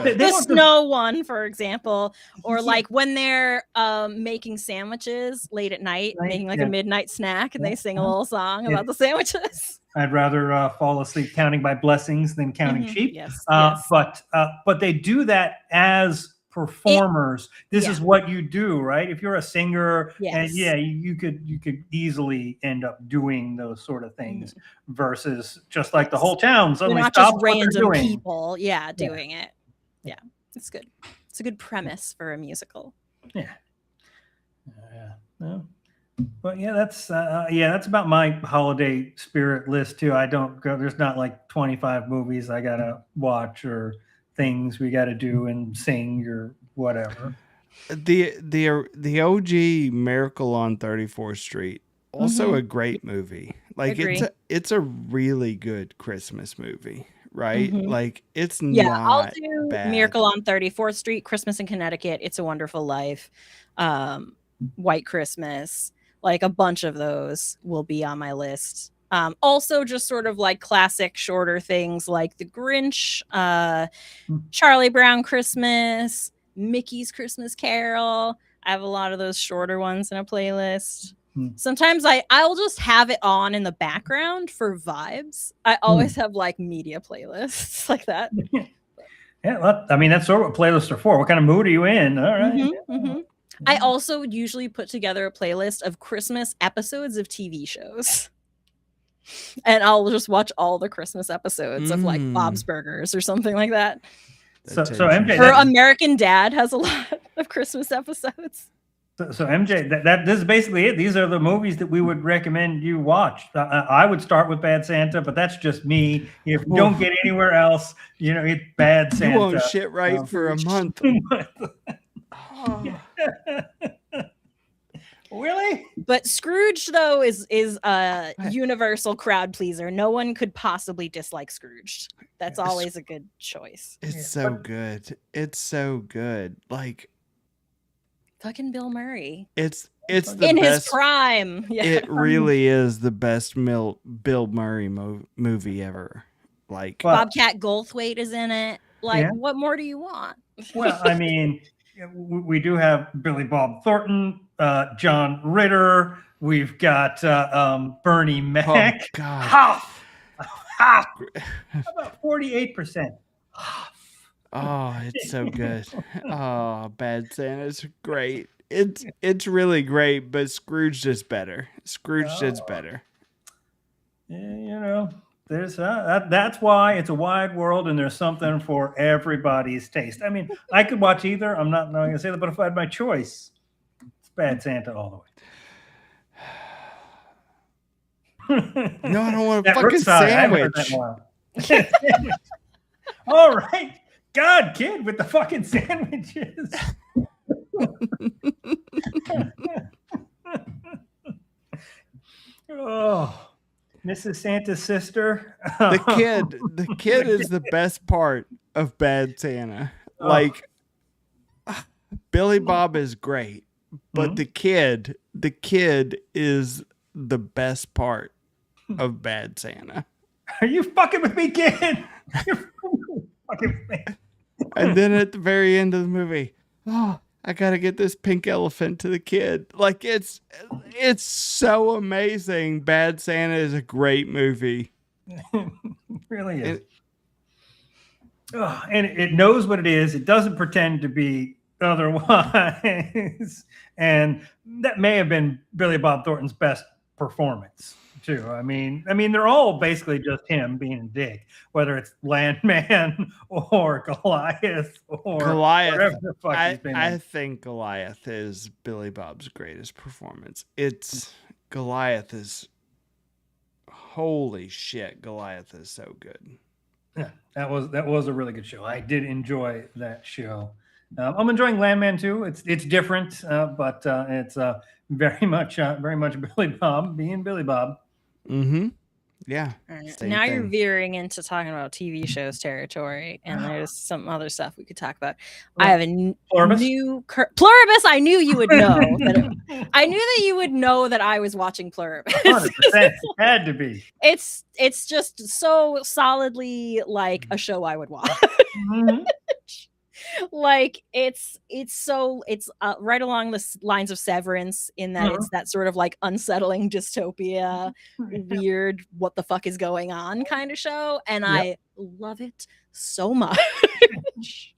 C: the snow one, for example, or like when they're making sandwiches late at night, making a midnight snack, and they sing a little song about the sandwiches.
A: I'd rather fall asleep counting my blessings than counting sheep.
C: Yes.
A: But they do that as performers. This is what you do, right? If you're a singer, and you could easily end up doing those sort of things versus just like the whole town suddenly
C: not
A: stops
C: just random
A: doing.
C: People, doing it. Yeah, it's good. It's a good premise for a musical.
A: Yeah. But that's about my holiday spirit list too. I don't go. There's not like 25 movies I gotta watch or things we gotta do and sing or whatever.
B: The OG Miracle on 34th Street, also a great movie. Like it's a really good Christmas movie, right? Like it's not
C: I'll do
B: bad.
C: Miracle on 34th Street, Christmas in Connecticut, It's a Wonderful Life, White Christmas. Like a bunch of those will be on my list. Also just sort of like classic shorter things like The Grinch, Charlie Brown Christmas, Mickey's Christmas Carol. I have a lot of those shorter ones in a playlist. Sometimes I'll just have it on in the background for vibes. I always have like media playlists like that.
A: Well, I mean, that's sort of what playlists are for. What kind of mood are you in? All right.
C: I also would usually put together a playlist of Christmas episodes of TV shows. And I'll just watch all the Christmas episodes of like Bob's Burgers or something like that.
A: So MJ,
C: or American Dad has a lot of Christmas episodes.
A: So MJ, this is basically it. These are the movies that we would recommend you watch. I would start with Bad Santa, but that's just me. If you don't get anywhere else, it's Bad Santa.
B: You won't shit right for a month.
A: Really?
C: But Scrooge, though, is a universal crowd pleaser. No one could possibly dislike Scrooge. That's always a good choice.
B: It's so good. It's so good. Like
C: fucking Bill Murray.
B: It's the
C: in
B: best,
C: his prime. Yeah.
B: It really is the best Bill Murray movie ever. Like
C: Bobcat Goldthwait is in it. Like, what more do you want?
A: Well, I mean, we do have Billy Bob Thornton, John Ritter. We've got Bernie Mac.
B: Oh, God.
A: How about 48%?
B: Oh, it's so good. Oh, Bad Santa's great. it's really great, but Scrooged is better. Scrooged is better.
A: Yeah, there's that's why it's a wide world, and there's something for everybody's taste. I mean, I could watch either. I'm not going to say that, but if I had my choice, it's Bad Santa all the way.
B: No, I don't want a fucking sandwich.
A: All right, God, kid, with the fucking sandwiches. Oh, Mrs. Santa's sister.
B: The kid is the best part of Bad Santa. Like, Billy Bob is great, but the kid is the best part of Bad Santa.
A: Are you fucking with me, kid? You're fucking with me.
B: And then at the very end of the movie, I gotta get this pink elephant to the kid. Like, it's so amazing. Bad Santa is a great movie.
A: It really is. And it knows what it is. It doesn't pretend to be otherwise. And that may have been Billy Bob Thornton's best performance too. I mean, they're all basically just him being a dick, whether it's Landman or Goliath or whatever the fuck he's been.
B: I think Goliath is Billy Bob's greatest performance. Goliath is, holy shit, Goliath is so good.
A: Yeah, that was a really good show. I did enjoy that show. I'm enjoying Landman too. It's different, but it's very much Billy Bob being Billy Bob.
B: Mm-hmm. Yeah.
C: Right. Now you're veering into talking about TV shows territory, and there's some other stuff we could talk about. I have a
A: Pluribus?
C: new Pluribus. I knew you would know. I knew that you would know that I was watching Pluribus.
A: 100% had to be.
C: It's just so solidly like a show I would watch.
A: Mm-hmm.
C: Like it's right along the lines of Severance in that it's that sort of like unsettling dystopia, weird what the fuck is going on kind of show, and I love it so much.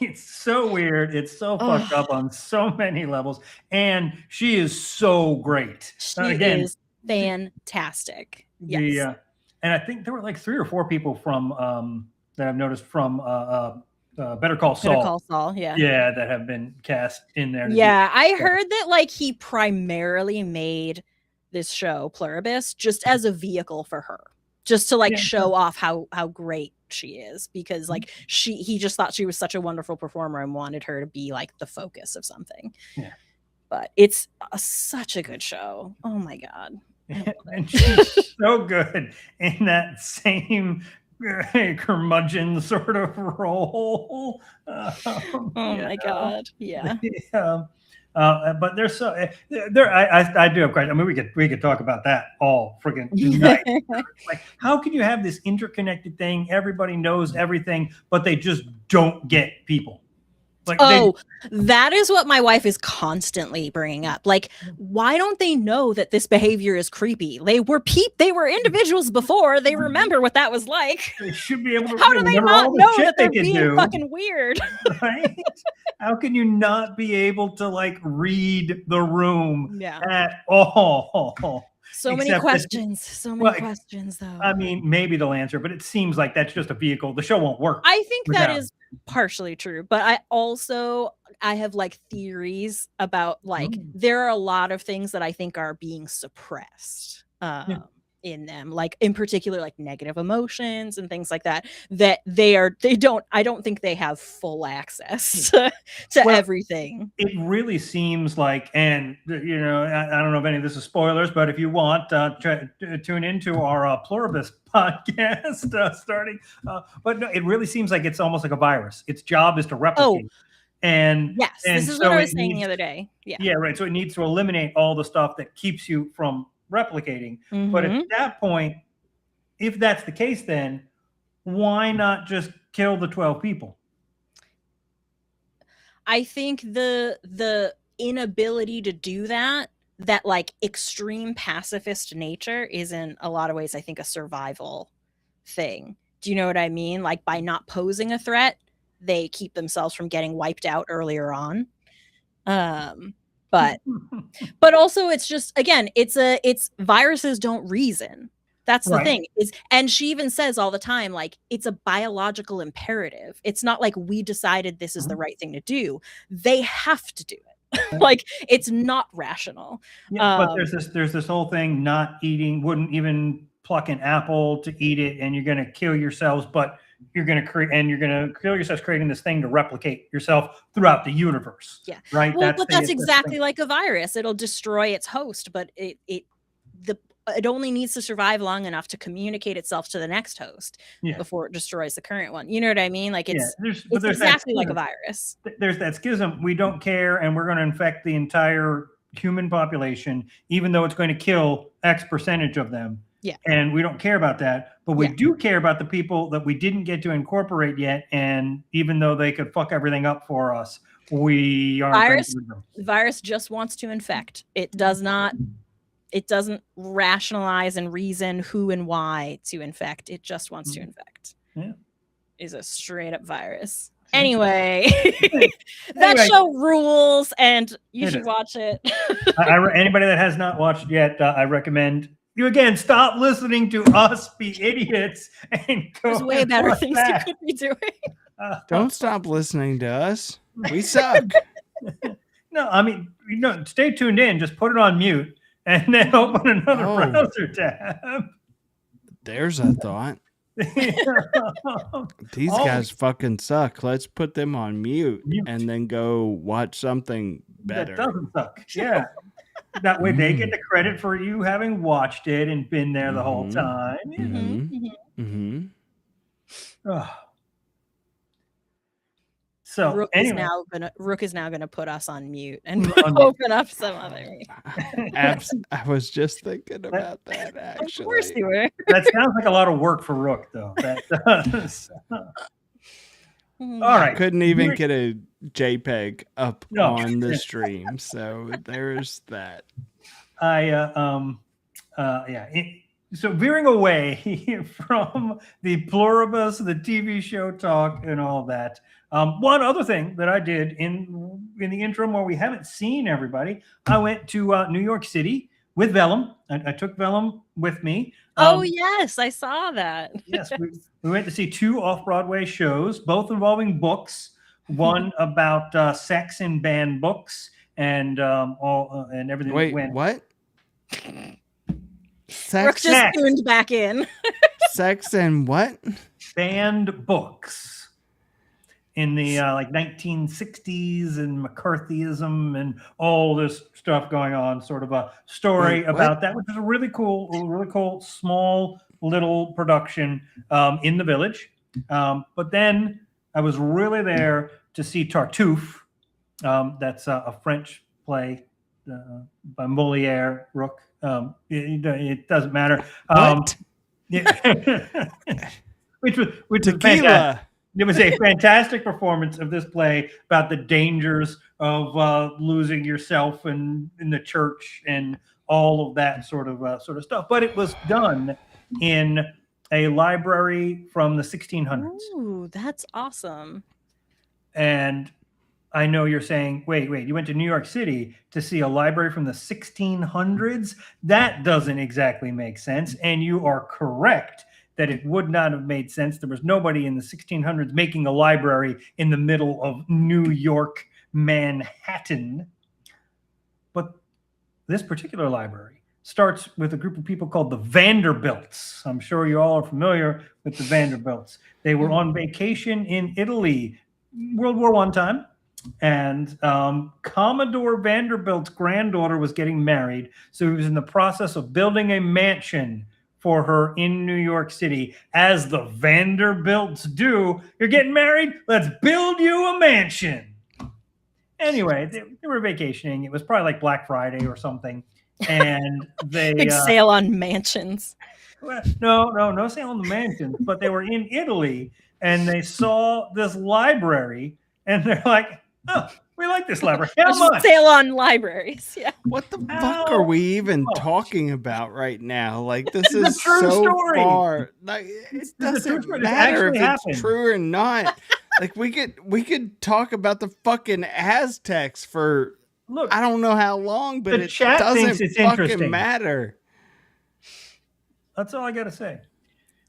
A: It's so weird. It's so fucked up on so many levels, and she is so great.
C: She is fantastic. Yes.
A: And I think there were like 3 or 4 people from that I've noticed from Better Call Saul.
C: Better Call Saul, yeah.
A: Yeah, that have been cast in there.
C: Yeah, I heard that like he primarily made this show, Pluribus, just as a vehicle for her. Just to like show off how great she is, because like he just thought she was such a wonderful performer and wanted her to be like the focus of something. Yeah. But it's such a good show. Oh my God.
A: And she's so good in that same curmudgeon sort of role.
C: Oh my God. Yeah.
A: But there's so I do have questions. I mean, we could talk about that all freaking night. Like, how can you have this interconnected thing? Everybody knows everything, but they just don't get people. Like,
C: that is what my wife is constantly bringing up. Like, why don't they know that this behavior is creepy? They were individuals before. They remember what that was like.
A: They should be able to.
C: How do they not know that they're being fucking weird?
A: Right? How can you not be able to like read the room at all?
C: So many questions. Questions, though.
A: I mean, maybe they'll answer, but it seems like that's just a vehicle. The show won't work.
C: I think that is partially true, but I have like theories about like there are a lot of things that I think are being suppressed in them, like in particular like negative emotions and things like that I don't think they have full access to everything.
A: It really seems like, and I don't know if any of this is spoilers, but if you want, tune into our Pluribus podcast starting. But no, it really seems like it's almost like a virus. Its job is to replicate. And
C: yes, this is what I was saying the other day. Yeah,
A: right. So it needs to eliminate all the stuff that keeps you from replicating. But at that point, if that's the case, then why not just kill the 12 people?
C: I think the inability to do that like extreme pacifist nature is in a lot of ways, I think, a survival thing. Do you know what I mean? Like, by not posing a threat, they keep themselves from getting wiped out earlier on. But also it's just, again, it's viruses don't reason. That's the thing is, and she even says all the time, like, it's a biological imperative. It's not like we decided this is the right thing to do. They have to do it. Like, it's not rational.
A: Yeah, but there's this whole thing, not eating, wouldn't even pluck an apple to eat it, and you're going to kill yourselves, but you're going to kill yourselves creating this thing to replicate yourself throughout the universe.
C: Yeah.
A: Right.
C: Well, that's exactly like a virus. It'll destroy its host, but it only needs to survive long enough to communicate itself to the next host before it destroys the current one. You know what I mean? Like, it's exactly like a virus.
A: There's that schism. We don't care, and we're going to infect the entire human population, even though it's going to kill X percentage of them.
C: Yeah.
A: And we don't care about that, but we do care about the people that we didn't get to incorporate yet. And even though they could fuck everything up for us, we aren't.
C: Virus just wants to infect. It doesn't rationalize and reason who and why to infect. It just wants to infect.
A: Yeah.
C: Is a straight up virus. Anyway, that show rules, and you should watch it.
A: Anybody that has not watched yet, I recommend you again stop listening to us be idiots and go.
C: There's way better things you could be doing.
B: Don't stop listening to us. We suck.
A: No, I mean, stay tuned in. Just put it on mute and then open another browser tab.
B: There's a thought. These guys fucking suck. Let's put them on mute and then go watch something better.
A: That doesn't suck. Yeah. That way they get the credit for you having watched it and been there the whole time. So
C: Rook
A: anyway.
C: is now gonna put us on mute and open up some other.
B: I was just thinking about that, actually.
C: Of course you were.
A: That sounds like a lot of work for Rook, though. That does. All right.
B: I couldn't even get a JPEG up on the stream, so there's that.
A: So veering away from the pluribus, the TV show talk, and all that. One other thing that I did in the interim where we haven't seen everybody, I went to New York City with Vellum. I took Vellum with me.
C: Oh, yes, I saw that.
A: Yes, we went to see 2 off-Broadway shows, both involving books. One about sex in banned books and everything.
B: Wait, what?
C: Sex? Brooke just tuned back in.
B: Sex and what?
A: Banned books. In the 1960s and McCarthyism and all this stuff going on, sort of a story about that, which is a really cool, small little production in the Village. But then I was really there to see Tartuffe. That's a French play by Molière, Rook. It doesn't matter. Which was fantastic. It was a fantastic performance of this play about the dangers of losing yourself and in the church and all of that sort of stuff. But it was done in a library from the 1600s.
C: Ooh, that's awesome.
A: And I know you're saying, wait, you went to New York City to see a library from the 1600s? That doesn't exactly make sense. And you are correct that it would not have made sense. There was nobody in the 1600s making a library in the middle of New York, Manhattan. But this particular library starts with a group of people called the Vanderbilts. I'm sure you all are familiar with the Vanderbilts. They were on vacation in Italy, World War I time. And Commodore Vanderbilt's granddaughter was getting married. So he was in the process of building a mansion for her in New York City, as the Vanderbilts do. You're getting married? Let's build you a mansion. Anyway, they were vacationing. It was probably like Black Friday or something. And they
C: big sale on mansions.
A: No sale on the mansions. But they were in Italy and they saw this library and they're like, oh, we like this library. How much?
C: Sale on libraries. Yeah.
B: What the fuck are we even talking about right now? Like, this is
A: a true
B: so
A: story.
B: Far. Like, it doesn't matter if it's true or not. Like we could talk about the fucking Aztecs for I don't know how long, but it doesn't fucking matter.
A: That's all I got to say.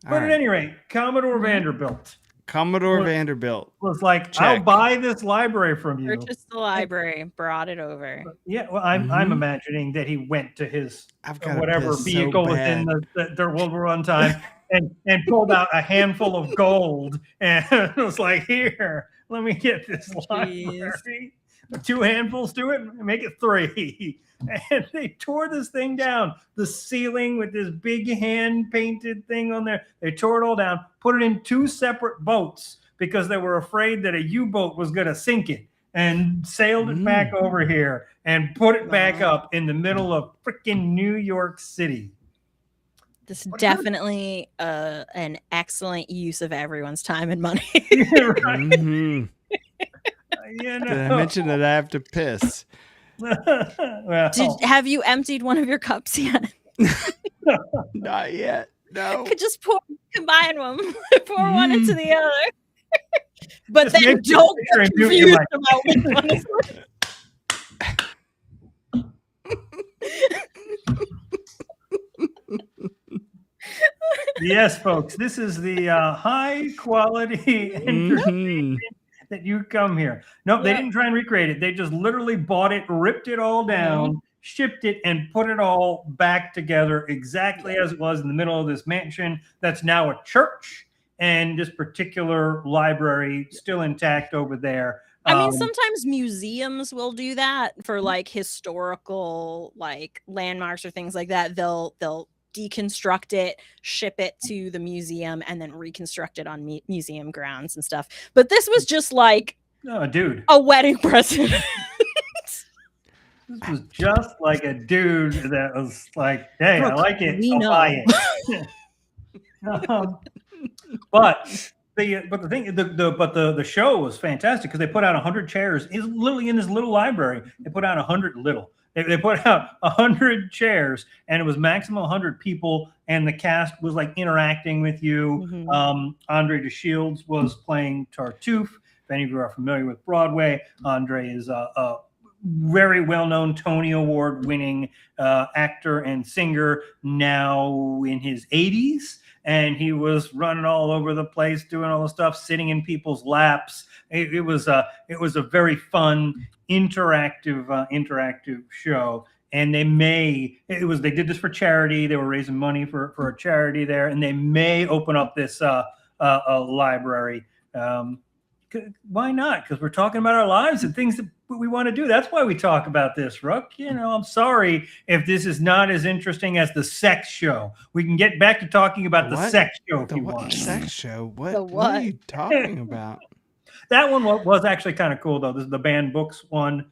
A: But at any rate, Commodore Vanderbilt.
B: Vanderbilt
A: was like, check. I'll buy this library from you.
C: Purchased the library, brought it over.
A: Yeah, well, I'm imagining that he went to his whatever vehicle within the World War I time and pulled out a handful of gold and was like, here, let me get this library. 2 handfuls to it, make it 3. And they tore this thing down. The ceiling with this big hand-painted thing on there. They tore it all down, put it in 2 separate boats because they were afraid that a U-boat was going to sink it, and sailed it back over here and put it back up in the middle of freaking New York City.
C: This is definitely an excellent use of everyone's time and money.
B: Right. Did I mention that I have to piss?
A: Well,
C: have you emptied one of your cups yet?
B: Not yet. No.
C: I could just combine them, pour one into the other. But just then don't get confused about which one is
A: Yes, folks, this is the high quality entertainment that you come here. No, they didn't try and recreate it. They just literally bought it, ripped it all down, shipped it, and put it all back together exactly as it was in the middle of this mansion that's now a church, and this particular library still intact over there.
C: I mean, sometimes museums will do that for like historical like landmarks or things like that. They'll deconstruct it, ship it to the museum, and then reconstruct it on museum grounds and stuff. But this was just like
A: a
C: wedding present.
A: This was just like a dude that was like, hey, I like it, I'll buy it. But the show was fantastic because they put out 100 chairs. It's literally in this little library. They put out 100 little. They put out 100 chairs, and it was maximum 100 people, and the cast was like interacting with you. Andre DeShields was playing Tartuffe. If any of you are familiar with Broadway, Andre is a very well-known Tony Award-winning actor and singer, now in his 80s. And he was running all over the place, doing all the stuff, sitting in people's laps. It was a very fun, interactive show. And they did this for charity. They were raising money for a charity there, and they may open up this a library. Why not? Because we're talking about our lives and things that we want to do. That's why we talk about this, Rook. I'm sorry if this is not as interesting as the sex show. We can get back to talking about the sex show if you want.
B: Sex show? What are you talking about?
A: That one was actually kind of cool, though. This is the banned books one,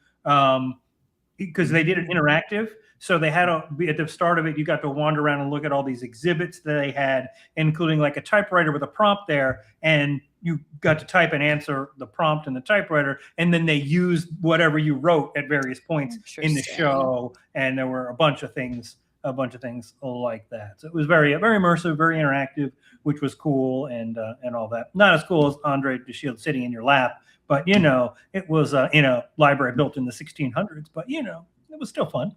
A: because they did it interactive. So they had at the start of it, you got to wander around and look at all these exhibits that they had, including like a typewriter with a prompt there, and you got to type and answer the prompt in the typewriter, and then they used whatever you wrote at various points in the show, and there were a bunch of things like that. So it was very immersive, very interactive, which was cool, and all that. Not as cool as Andre DeShields sitting in your lap, but it was in a library built in the 1600s. But it was still fun.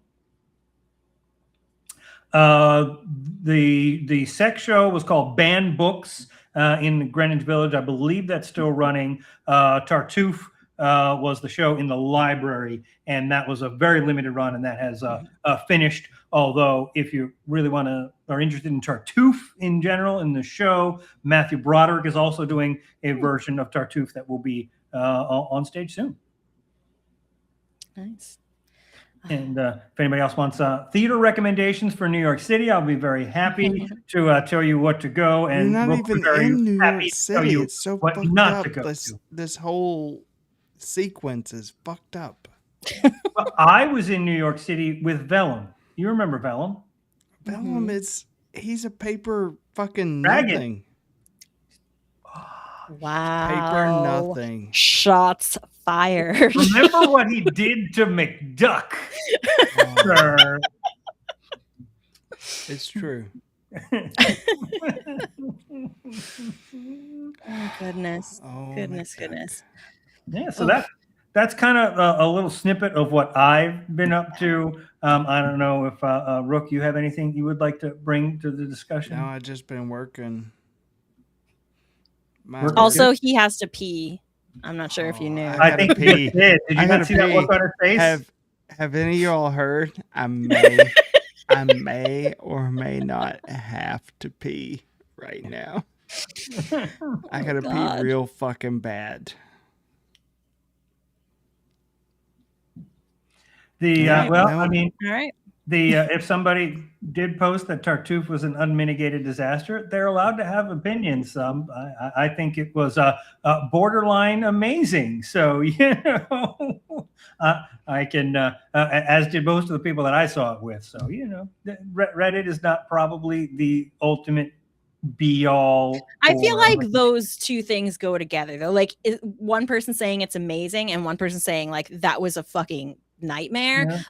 A: The sex show was called Banned Books in Greenwich Village. I believe that's still running. Tartuffe was the show in the library, and that was a very limited run, and that has finished. Although, if you really are interested in Tartuffe in general in the show, Matthew Broderick is also doing a version of Tartuffe that will be on stage soon.
C: Nice.
A: And if anybody else wants theater recommendations for New York City, I'll be very happy to tell you what to go. And
B: you're not even in New York City. It's so
A: what
B: fucked
A: not
B: up.
A: To go to.
B: This whole sequence is fucked up.
A: I was in New York City with Vellum. You remember Vellum?
B: Vellum he's a paper fucking nothing.
C: Wow.
B: Paper nothing.
C: Shots fired.
A: Remember what he did to McDuck, sir.
B: It's true.
C: Oh goodness.
B: Oh,
C: Goodness.
A: Yeah, so that's kind of a little snippet of what I've been up to. I don't know if Rook, you have anything you would like to bring to the discussion?
B: No, I've just been working.
C: Also, he has to pee. I'm not sure if you knew.
B: I
A: think
B: pee.
A: he did. Did you not see that look on his face?
B: Have any of y'all heard? I may or may not have to pee right now. I gotta pee real fucking bad.
A: I mean,
C: all right.
A: If somebody did post that Tartuffe was an unmitigated disaster, they're allowed to have opinions. I think it was borderline amazing. So I can, as did most of the people that I saw it with. So Reddit is not probably the ultimate be all.
C: I feel like those two things go together though. Like one person saying it's amazing and one person saying like that was a fucking nightmare.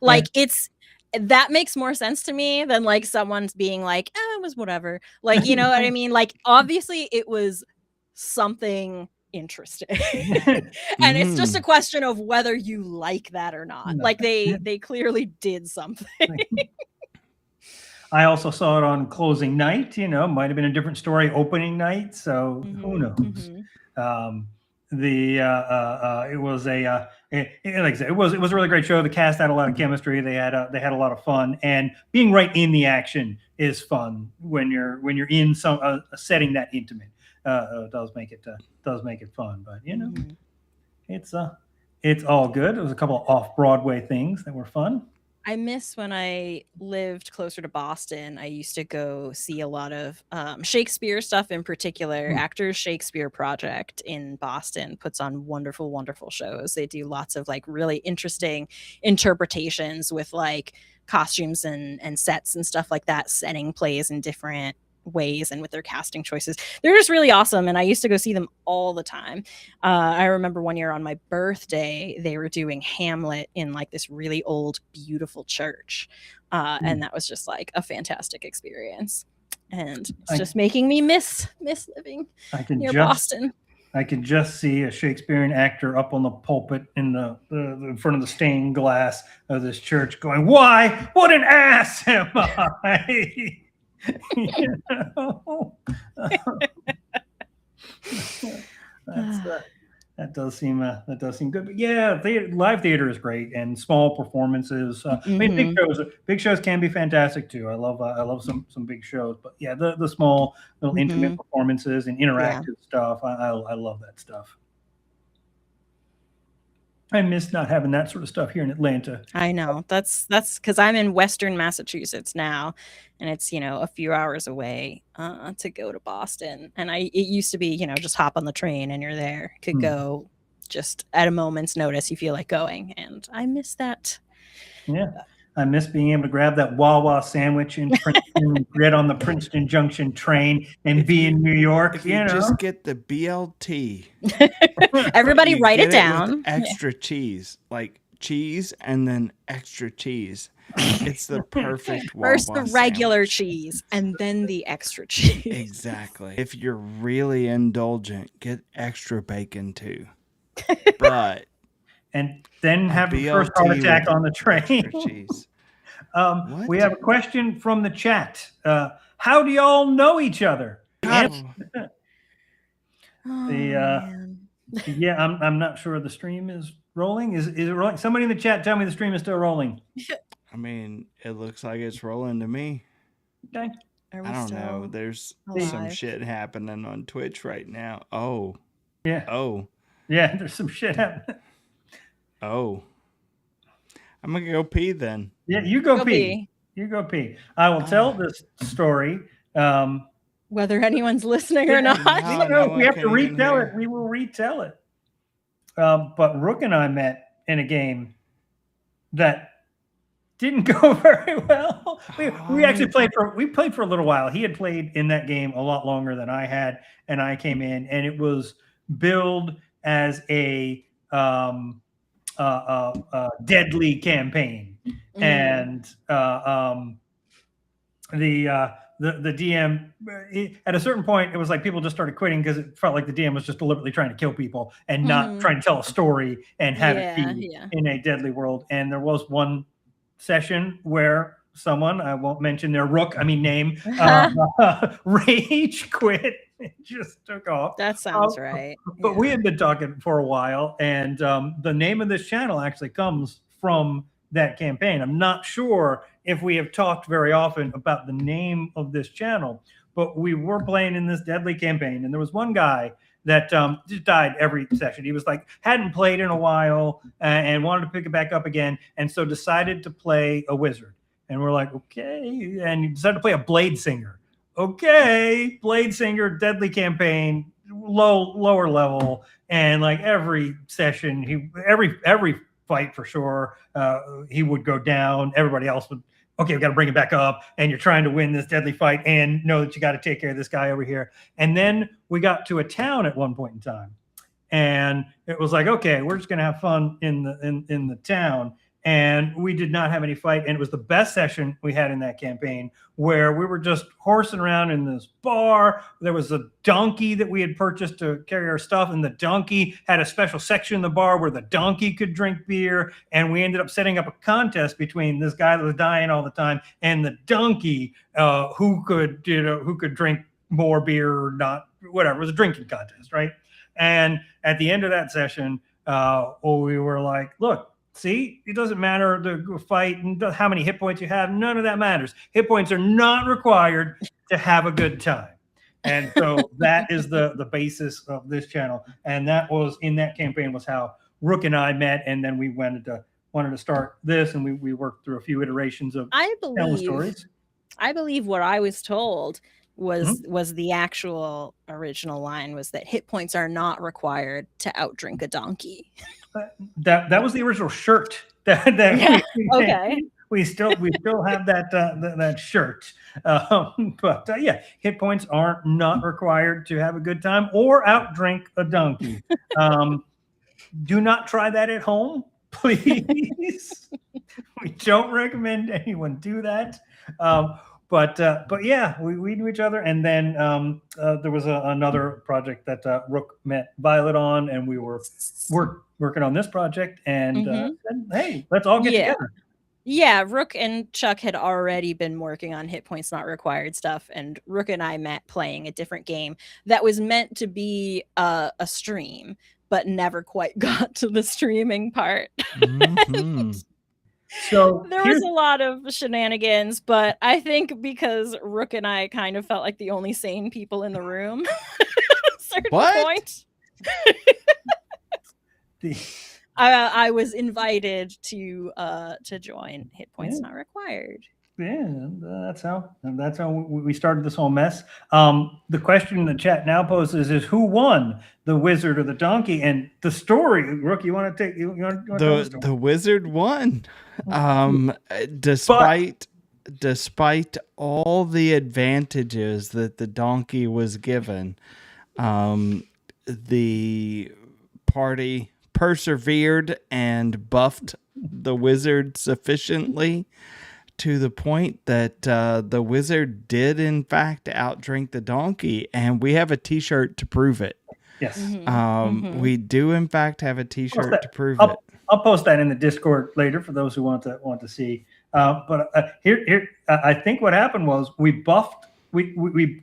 C: That makes more sense to me than like someone's being like, it was whatever. Like, you know what I mean? Like obviously it was something interesting. And it's just a question of whether you like that or not. Like they clearly did something.
A: I also saw it on closing night. Might have been a different story opening night. So who knows? It was like I said, it was a really great show. The cast had a lot of chemistry. They had a lot of fun, and being right in the action is fun when you're in some a setting that intimate. It does make it fun, but it's all good. There was a couple of off-Broadway things that were fun.
C: I miss when I lived closer to Boston. I used to go see a lot of Shakespeare stuff in particular. Actors Shakespeare Project in Boston puts on wonderful, wonderful shows. They do lots of like really interesting interpretations with like costumes and sets and stuff like that, setting plays in different ways and with their casting choices. They're just really awesome, and I used to go see them all the time. I remember one year on my birthday they were doing Hamlet in like this really old beautiful church, and that was just like a fantastic experience, and it's just making me miss living near Boston.
A: I can just see a Shakespearean actor up on the pulpit in the in front of the stained glass of this church going, "Why? What an ass am I?" That does seem good. But yeah, live theater is great, and small performances. I mean, big shows can be fantastic too. I love some big shows, but yeah, the small little intimate performances and interactive stuff. I love that stuff. I miss not having that sort of stuff here in Atlanta.
C: I know. That's because I'm in Western Massachusetts now, and it's a few hours away to go to Boston. And it used to be just hop on the train and you're there. Could go just at a moment's notice. You feel like going, and I miss that.
A: Yeah, I miss being able to grab that Wawa sandwich in Princeton, get on the Princeton Junction train, and be in New York.
B: If you just get the BLT.
C: Everybody write it down.
B: Extra cheese, like cheese and then extra cheese. It's the perfect Wawa
C: First the regular
B: sandwich.
C: Cheese and then the extra cheese.
B: Exactly. If you're really indulgent, get extra bacon too. But
A: and then have the first heart attack on the train.
B: Cheese.
A: We have a question from the chat. How do y'all know each other? Yeah, I'm not sure the stream is rolling. Is it rolling? Somebody in the chat tell me the stream is still rolling.
B: I mean, it looks like it's rolling to me.
A: Okay.
B: I don't know. There's some shit happening on Twitch right now. Oh.
A: Yeah.
B: Oh.
A: Yeah, there's some shit happening.
B: Oh. I'm going to go pee then.
A: Yeah, you go pee. You go pee. I will tell this story.
C: Whether anyone's listening or not.
A: No, we have to retell it. We will retell it. But Rook and I met in a game that didn't go very well. We actually played for a little while. He had played in that game a lot longer than I had, and I came in, and it was billed as a deadly campaign, and the the DM, at a certain point, it was like people just started quitting because it felt like the DM was just deliberately trying to kill people and not trying to tell a story and have it be in a deadly world. And there was one session where someone, I won't mention their name, rage quit. It just took off.
C: That sounds right.
A: But we had been talking for a while, and the name of this channel actually comes from that campaign. I'm not sure if we have talked very often about the name of this channel, but we were playing in this deadly campaign, and there was one guy that just died every session. He was like, hadn't played in a while and wanted to pick it back up again, and so decided to play a wizard. And we're like, okay. And he decided to play a blade singer. Okay, blade singer, deadly campaign, lower level, and like every session, every fight for sure, he would go down. Everybody else would, okay, we got to bring it back up, and you're trying to win this deadly fight and know that you got to take care of this guy over here. And then we got to a town at one point in time, and it was like, okay, we're just gonna have fun in the town. And we did not have any fight, and it was the best session we had in that campaign, where we were just horsing around in this bar. There was a donkey that we had purchased to carry our stuff, and the donkey had a special section in the bar where the donkey could drink beer. And we ended up setting up a contest between this guy that was dying all the time and the donkey, who could drink more beer or not, whatever. It was a drinking contest, right? And at the end of that session, we were like, look, see, it doesn't matter the fight and how many hit points you have. None of that matters. Hit points are not required to have a good time. And so that is the basis of this channel. And that was, in that campaign, was how Rook and I met. And then we wanted to start this, and we worked through a few iterations of telling stories.
C: I believe what I was told was the actual original line was that hit points are not required to outdrink a donkey.
A: That was the original shirt we still have that shirt, but hit points are not required to have a good time or outdrink a donkey. Do not try that at home, please. We don't recommend anyone do that. But yeah, we knew each other, and then there was another project that Rook met Violet on, and we were working on this project, and said, hey, let's all get together.
C: Yeah, Rook and Chuck had already been working on hit points not required stuff, and Rook and I met playing a different game that was meant to be a stream, but never quite got to the streaming part. So there was a lot of shenanigans, but I think because Rook and I kind of felt like the only sane people in the room at a certain point. I was invited to join Hit Points Not Required.
A: Yeah, that's how we started this whole mess. The question in the chat now poses is who won, the wizard or the donkey? And the story, Rook, you want to take
B: the wizard won. Despite all the advantages that the donkey was given, the party persevered and buffed the wizard sufficiently to the point that the wizard did in fact outdrink the donkey, and we have a t-shirt to prove it.
A: Yes.
B: We do in fact have a t-shirt to prove it.
A: I'll post that in the Discord later for those who want to see. But here, I think what happened was we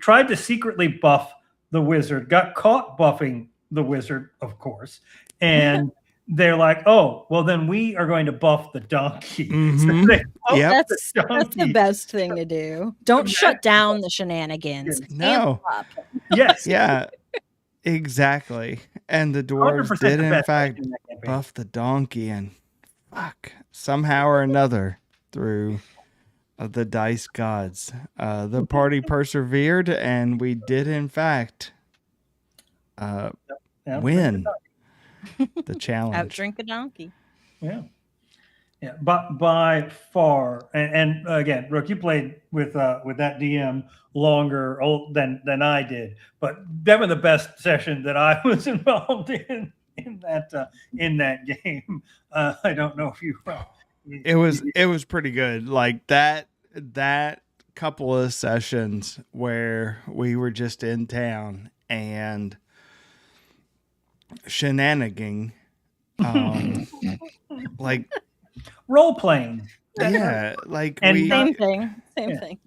A: tried to secretly buff the wizard, got caught buffing the wizard, of course, and they're like, "Oh, well, then we are going to buff the donkey." So
C: that's the best thing to do. Don't shut down the shenanigans.
B: No.
A: Yes.
B: Yeah. Exactly. And the dwarves did in fact buff the donkey, and somehow or another through the dice gods, the party persevered, and we did in fact win the challenge.
C: Outdrink a donkey.
A: Yeah. But by far, and again, Rook, you played with that DM longer than I did, but definitely the best session that I was involved in that game. I don't know if you.
B: It was pretty good. Like that couple of sessions where we were just in town and shenanigan, like
A: role playing.
B: Yeah, like
C: same thing.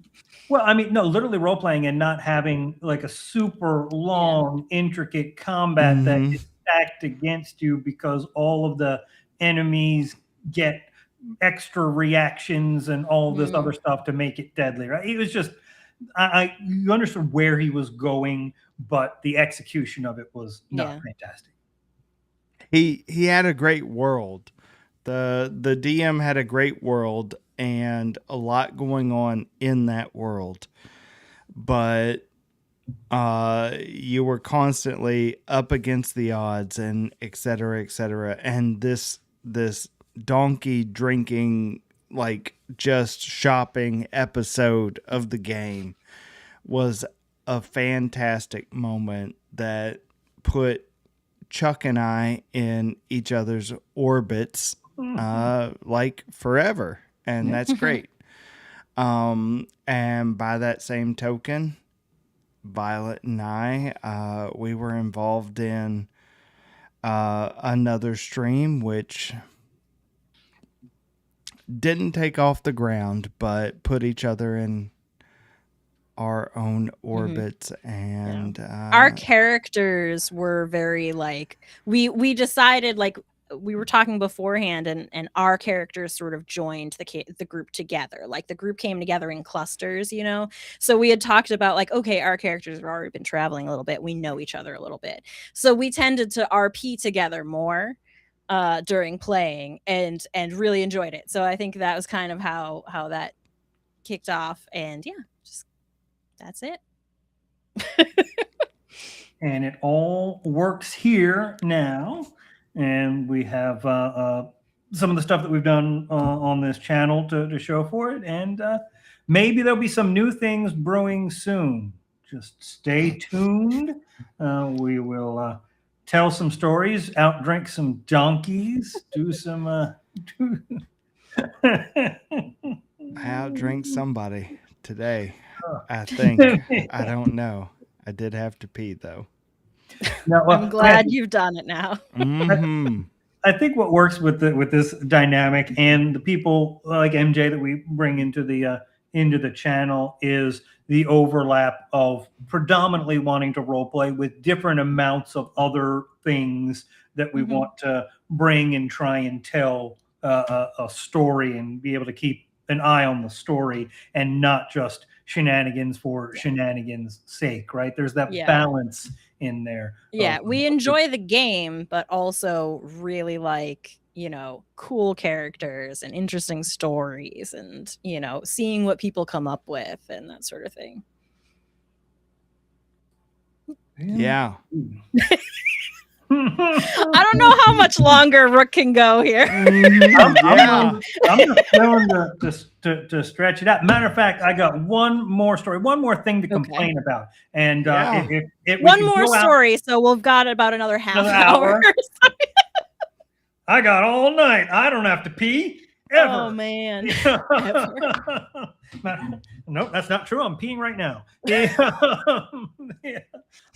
A: Well, I mean, no, literally role playing and not having like a super long, intricate combat that is stacked against you because all of the enemies get extra reactions and all this other stuff to make it deadly, right? It was just, you understood where he was going, but the execution of it was not fantastic.
B: He had a great world. The DM had a great world and a lot going on in that world, but you were constantly up against the odds and et cetera, and this donkey drinking, like just shopping episode of the game was a fantastic moment that put Chuck and I in each other's orbits like forever, and that's great. And by that same token, Violet and I, we were involved in another stream which didn't take off the ground, but put each other in our own orbits. And
C: our characters were very like, we decided, like, we were talking beforehand, and our characters sort of joined the group together. Like the group came together in clusters, you know? So we had talked about like, okay, our characters have already been traveling a little bit. We know each other a little bit. So we tended to RP together more during playing and really enjoyed it. So I think that was kind of how that kicked off. And yeah, just that's it.
A: And it all works here now. And we have some of the stuff that we've done on this channel to show for it. And maybe there'll be some new things brewing soon. Just stay tuned. We will tell some stories, outdrink some donkeys, do some...
B: outdrink somebody today, I think. I don't know. I did have to pee, though.
A: No, well,
C: I'm glad you've done it now.
A: I think what works with this dynamic and the people like MJ that we bring into the channel is the overlap of predominantly wanting to role play with different amounts of other things that we want to bring and try and tell a story and be able to keep an eye on the story and not just shenanigans for shenanigans' sake, right? There's that balance in there.
C: Yeah, we enjoy the game, but also really like, you know, cool characters and interesting stories and, you know, seeing what people come up with and that sort of thing.
B: Yeah.
C: I don't know how much longer Rook can go here.
A: I'm just willing to stretch it out. Matter of fact, I got one more story, one more thing to complain about. And
C: one more story, so we've got about another half hour.
A: I got all night. I don't have to pee ever.
C: Oh man.
A: Nope, that's not true. I'm peeing right now.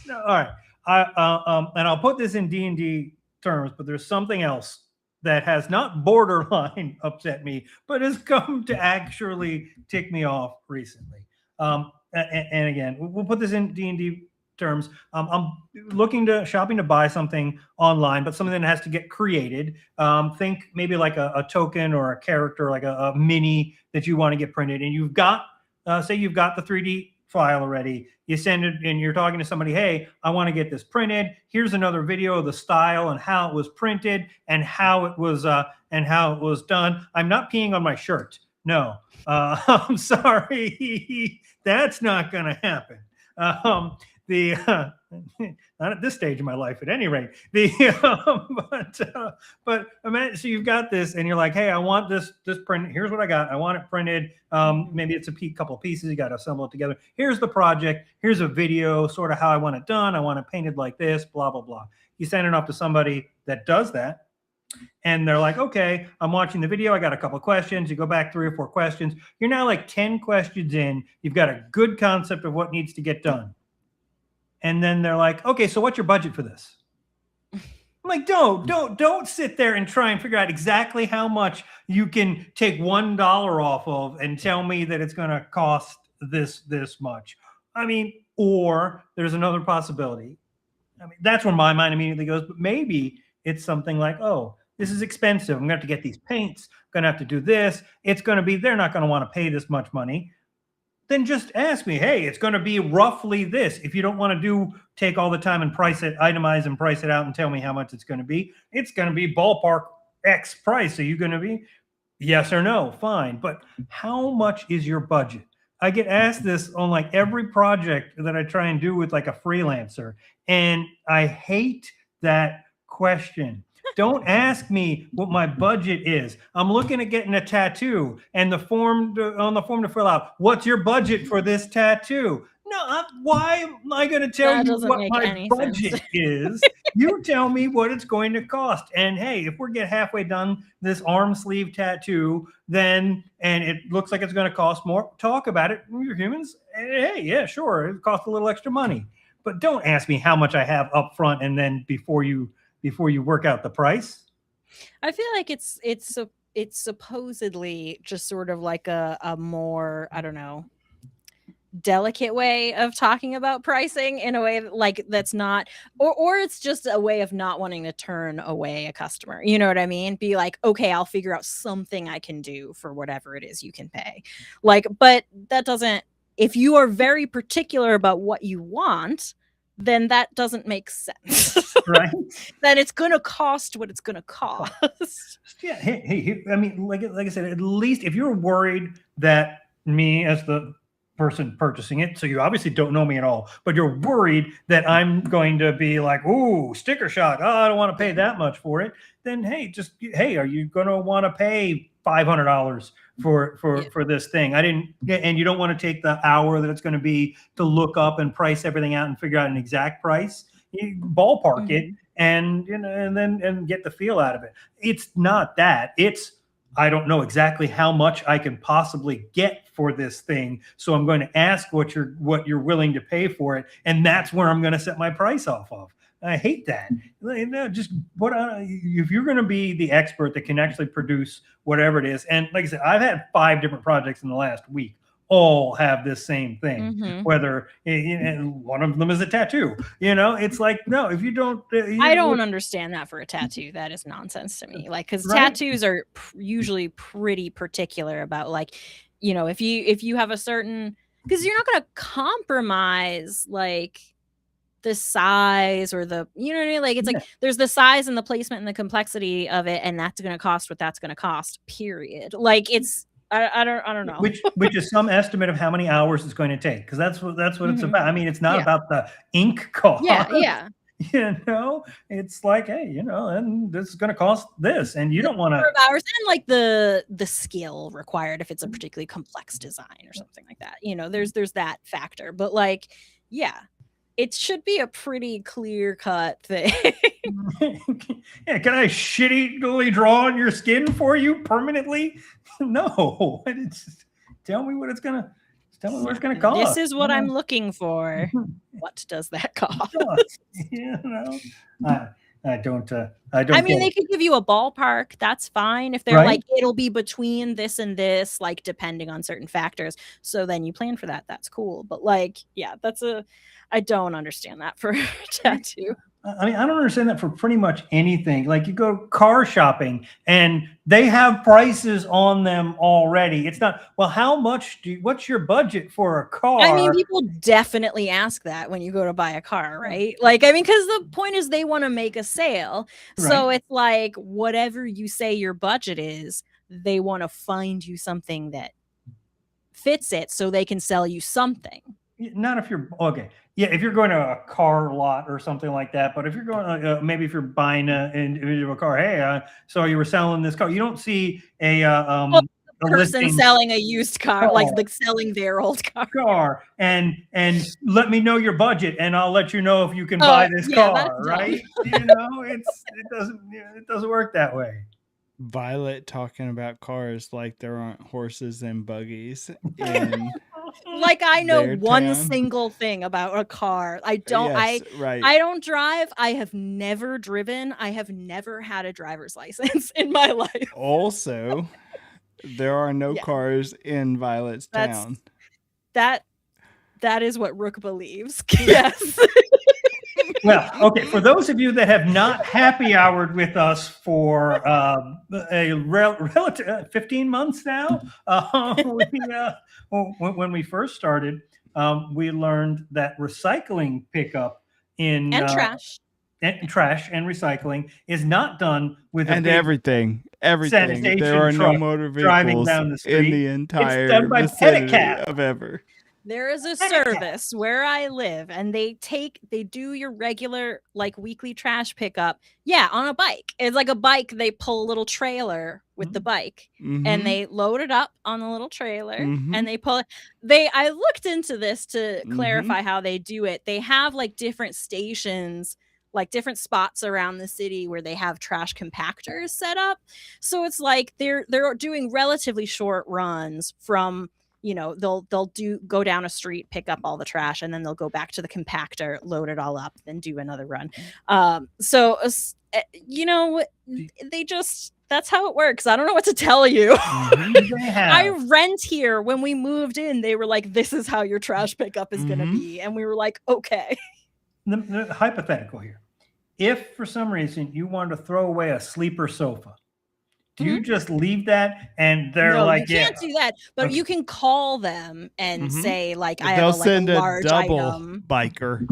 A: No, all right. And I'll put this in D&D terms, but there's something else that has not borderline upset me, but has come to actually tick me off recently. And again, we'll put this in D&D terms. I'm shopping to buy something online, but something that has to get created. Think maybe like a token or a character, like a mini that you want to get printed, and you've got, say you've got the 3D file already. You send it and you're talking to somebody, hey, I want to get this printed. Here's another video of the style and how it was printed and how it was done. I'm not peeing on my shirt. No, I'm sorry. That's not going to happen. Not at this stage of my life, at any rate. But imagine, so you've got this, and you're like, "Hey, I want this printed. Here's what I got. I want it printed. Maybe it's a couple of pieces. You got to assemble it together. Here's the project. Here's a video, sort of how I want it done. I want it painted like this. Blah blah blah." You send it off to somebody that does that, And they're like, okay, I'm watching the video. I got a couple of questions. You go back 3 or 4 questions. You're now like 10 questions in. You've got a good concept of what needs to get done. And then they're like, okay, so what's your budget for this? I'm like, don't sit there and try and figure out exactly how much you can take $1 off of and tell me that it's going to cost this much. I mean, or there's another possibility. I mean, that's where my mind immediately goes. But maybe it's something like, oh, this is expensive. I'm going to have to get these paints. I'm going to have to do this. It's going to be, they're not going to want to pay this much money. Then just ask me, hey, it's going to be roughly this. If you don't want to take all the time and price it, itemize and price it out and tell me how much it's going to be ballpark X price. Are you going to be yes or no? Fine. But how much is your budget? I get asked this on like every project that I try and do with like a freelancer. And I hate that question. Don't ask me what my budget is. I'm looking at getting a tattoo, and on the form to fill out, what's your budget for this tattoo? No, why am I going to tell you what my budget is? You tell me what it's going to cost. And hey, if we get halfway done this arm sleeve tattoo, and it looks like it's going to cost more, talk about it. We're humans. Hey, yeah, sure, it costs a little extra money, but don't ask me how much I have up front and then before you work out the price.
C: I feel like it's supposedly just sort of like a more, I don't know, delicate way of talking about pricing in a way like that's not, or it's just a way of not wanting to turn away a customer. You know what I mean? Be like, okay, I'll figure out something I can do for whatever it is you can pay. Like, but that doesn't, if you are very particular about what you want, then that doesn't make sense.
A: Right?
C: Then it's going to cost what it's going to cost.
A: Yeah. Hey, I mean, like I said, at least if you're worried that me as the person purchasing it, so you obviously don't know me at all, but you're worried that I'm going to be like, ooh, sticker shock. Oh, I don't want to pay that much for it. Then, hey, are you going to want to pay $500 for this thing? And you don't want to take the hour that it's going to be to look up and price everything out and figure out an exact price. You ballpark it and then get the feel out of it. It's not that. It's, I don't know exactly how much I can possibly get for this thing, so I'm going to ask what you're willing to pay for it, and that's where I'm going to set my price off of. I hate that. Just if you're going to be the expert that can actually produce whatever it is, and like I said, I've had 5 different projects in the last week. All have this same thing, whether one of them is a tattoo. It's like, no, if you don't,
C: I don't understand that for a tattoo. That is nonsense to me. Like, because tattoos are usually pretty particular about, like, if you have a certain, because you're not going to compromise like the size or the, you know what I mean? Like, it's like there's the size and the placement and the complexity of it, and that's going to cost what that's going to cost. Period. Like, it's. I don't know.
A: Which is some estimate of how many hours it's going to take, because that's what it's about. I mean, it's not about the ink cost.
C: Yeah.
A: It's like, hey, and this is going to cost this, and you don't want to
C: hours, and like the skill required if it's a particularly complex design or something like that. There's that factor, but like, yeah. It should be a pretty clear-cut thing.
A: Yeah, can I shittily draw on your skin for you permanently? No. Tell me what it's gonna cost.
C: This is what I'm looking for. What does that cost?
A: I don't.
C: I mean, they could give you a ballpark. That's fine if they're like, it'll be between this and this, like depending on certain factors. So then you plan for that. That's cool. But like, yeah, I don't understand that for a tattoo.
A: I mean, I don't understand that for pretty much anything. Like, you go car shopping and they have prices on them already. It's not, well, how much what's your budget for a car?
C: I mean, people definitely ask that when you go to buy a car, right? Like, I mean, because the point is they want to make a sale. So it's like, whatever you say your budget is, they want to find you something that fits it so they can sell you something.
A: Not if you're okay. Yeah, if you're going to a car lot or something like that. But if you're going, maybe if you're buying an individual car, hey, so you were selling this car, you don't see a
C: person selling a used car, like selling their old car.
A: And let me know your budget, and I'll let you know if you can buy this car. Right? It doesn't work that way.
B: Violet talking about cars like there aren't horses and buggies in
C: like I know one single thing about a car. I don't drive. I have never driven. I have never had a driver's license in my life.
B: Also, there are no cars in Violet's town.
C: That is what Rook believes. Yes.
A: Well, okay. For those of you that have not happy houred with us for a relative 15 months now, when we first started, we learned that recycling pickup and
C: trash
A: and recycling is not done with
B: everything. There are no motor vehicles
A: down the street.
B: In the entire
A: it's done by
B: vicinity of ever.
C: There is a service where I live, and they do your regular like weekly trash pickup. Yeah, on a bike. It's like a bike. They pull a little trailer with the bike, and they load it up on the little trailer, and they pull it. I looked into this to clarify how they do it. They have like different stations, like different spots around the city where they have trash compactors set up. So it's like they're doing relatively short runs from. They'll go down a street, pick up all the trash, and then they'll go back to the compactor, load it all up, then do another run. That's how it works. I don't know what to tell you. I rent here. When we moved in, they were like, this is how your trash pickup is going to be. And we were like, okay.
A: The hypothetical here. If for some reason you wanted to throw away a sleeper sofa, do you just leave that and they're like,
C: you can't do that, but you can call them and say like,
B: they'll send
C: a large
B: double
C: item.
B: Biker.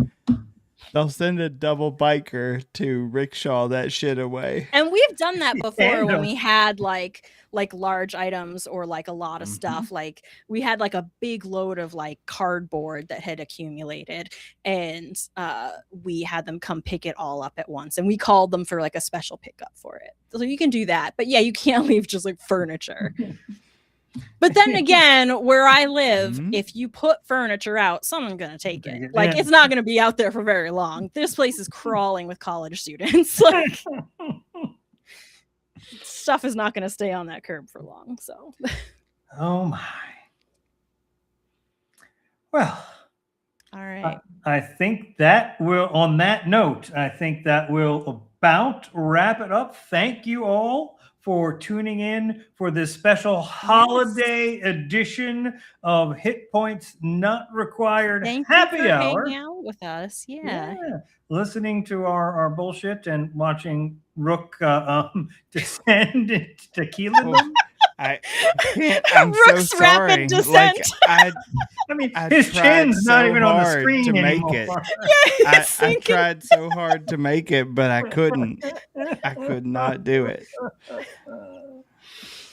B: They'll send a double biker to rickshaw that shit away.
C: And we've done that before when we had like large items or like a lot of stuff. Like we had like a big load of like cardboard that had accumulated, and we had them come pick it all up at once, and we called them for like a special pickup for it. So you can do that, but yeah, you can't leave just like furniture. But then again, where I live, if you put furniture out, someone's going to take it. Like, it's not going to be out there for very long. This place is crawling with college students. Like, stuff is not going to stay on that curb for long. So,
A: oh my. Well,
C: all right.
A: I think that will, on that note, I think that will about wrap it up. Thank you all for tuning in for this special holiday edition of Hit Points Not Required Happy Hour.
C: Hanging out with us, yeah.
A: Listening to our bullshit and watching Rook descend into tequila.
B: I'm
C: Rook's
B: so sorry.
C: Rapid descent.
A: I mean, his chin's not even on the screen
B: to
A: anymore.
B: Make it. I tried so hard to make it, but I couldn't. I could not do it.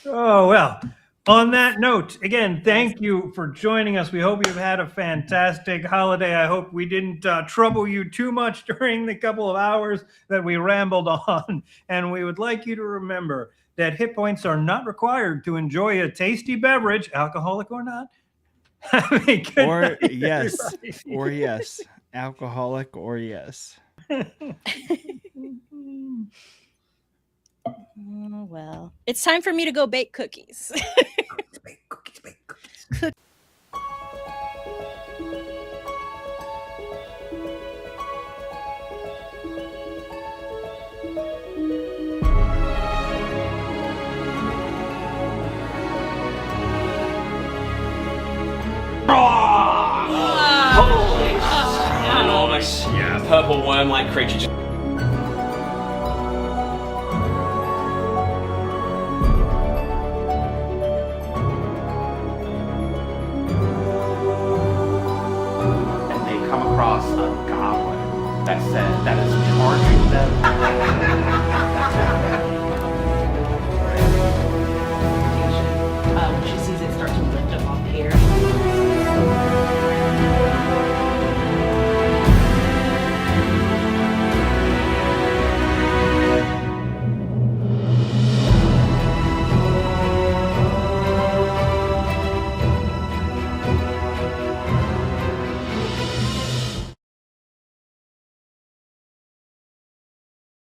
A: Oh, well. On that note, again, thank you for joining us. We hope you've had a fantastic holiday. I hope we didn't trouble you too much during the couple of hours that we rambled on. And we would like you to remember that hit points are not required to enjoy a tasty beverage, alcoholic or not.
B: Or yes, alcoholic or yes.
C: Well, it's time for me to go bake cookies.
A: Bake cookies.
D: Holy enormous purple worm-like creature. And they come across a goblin that is charging them.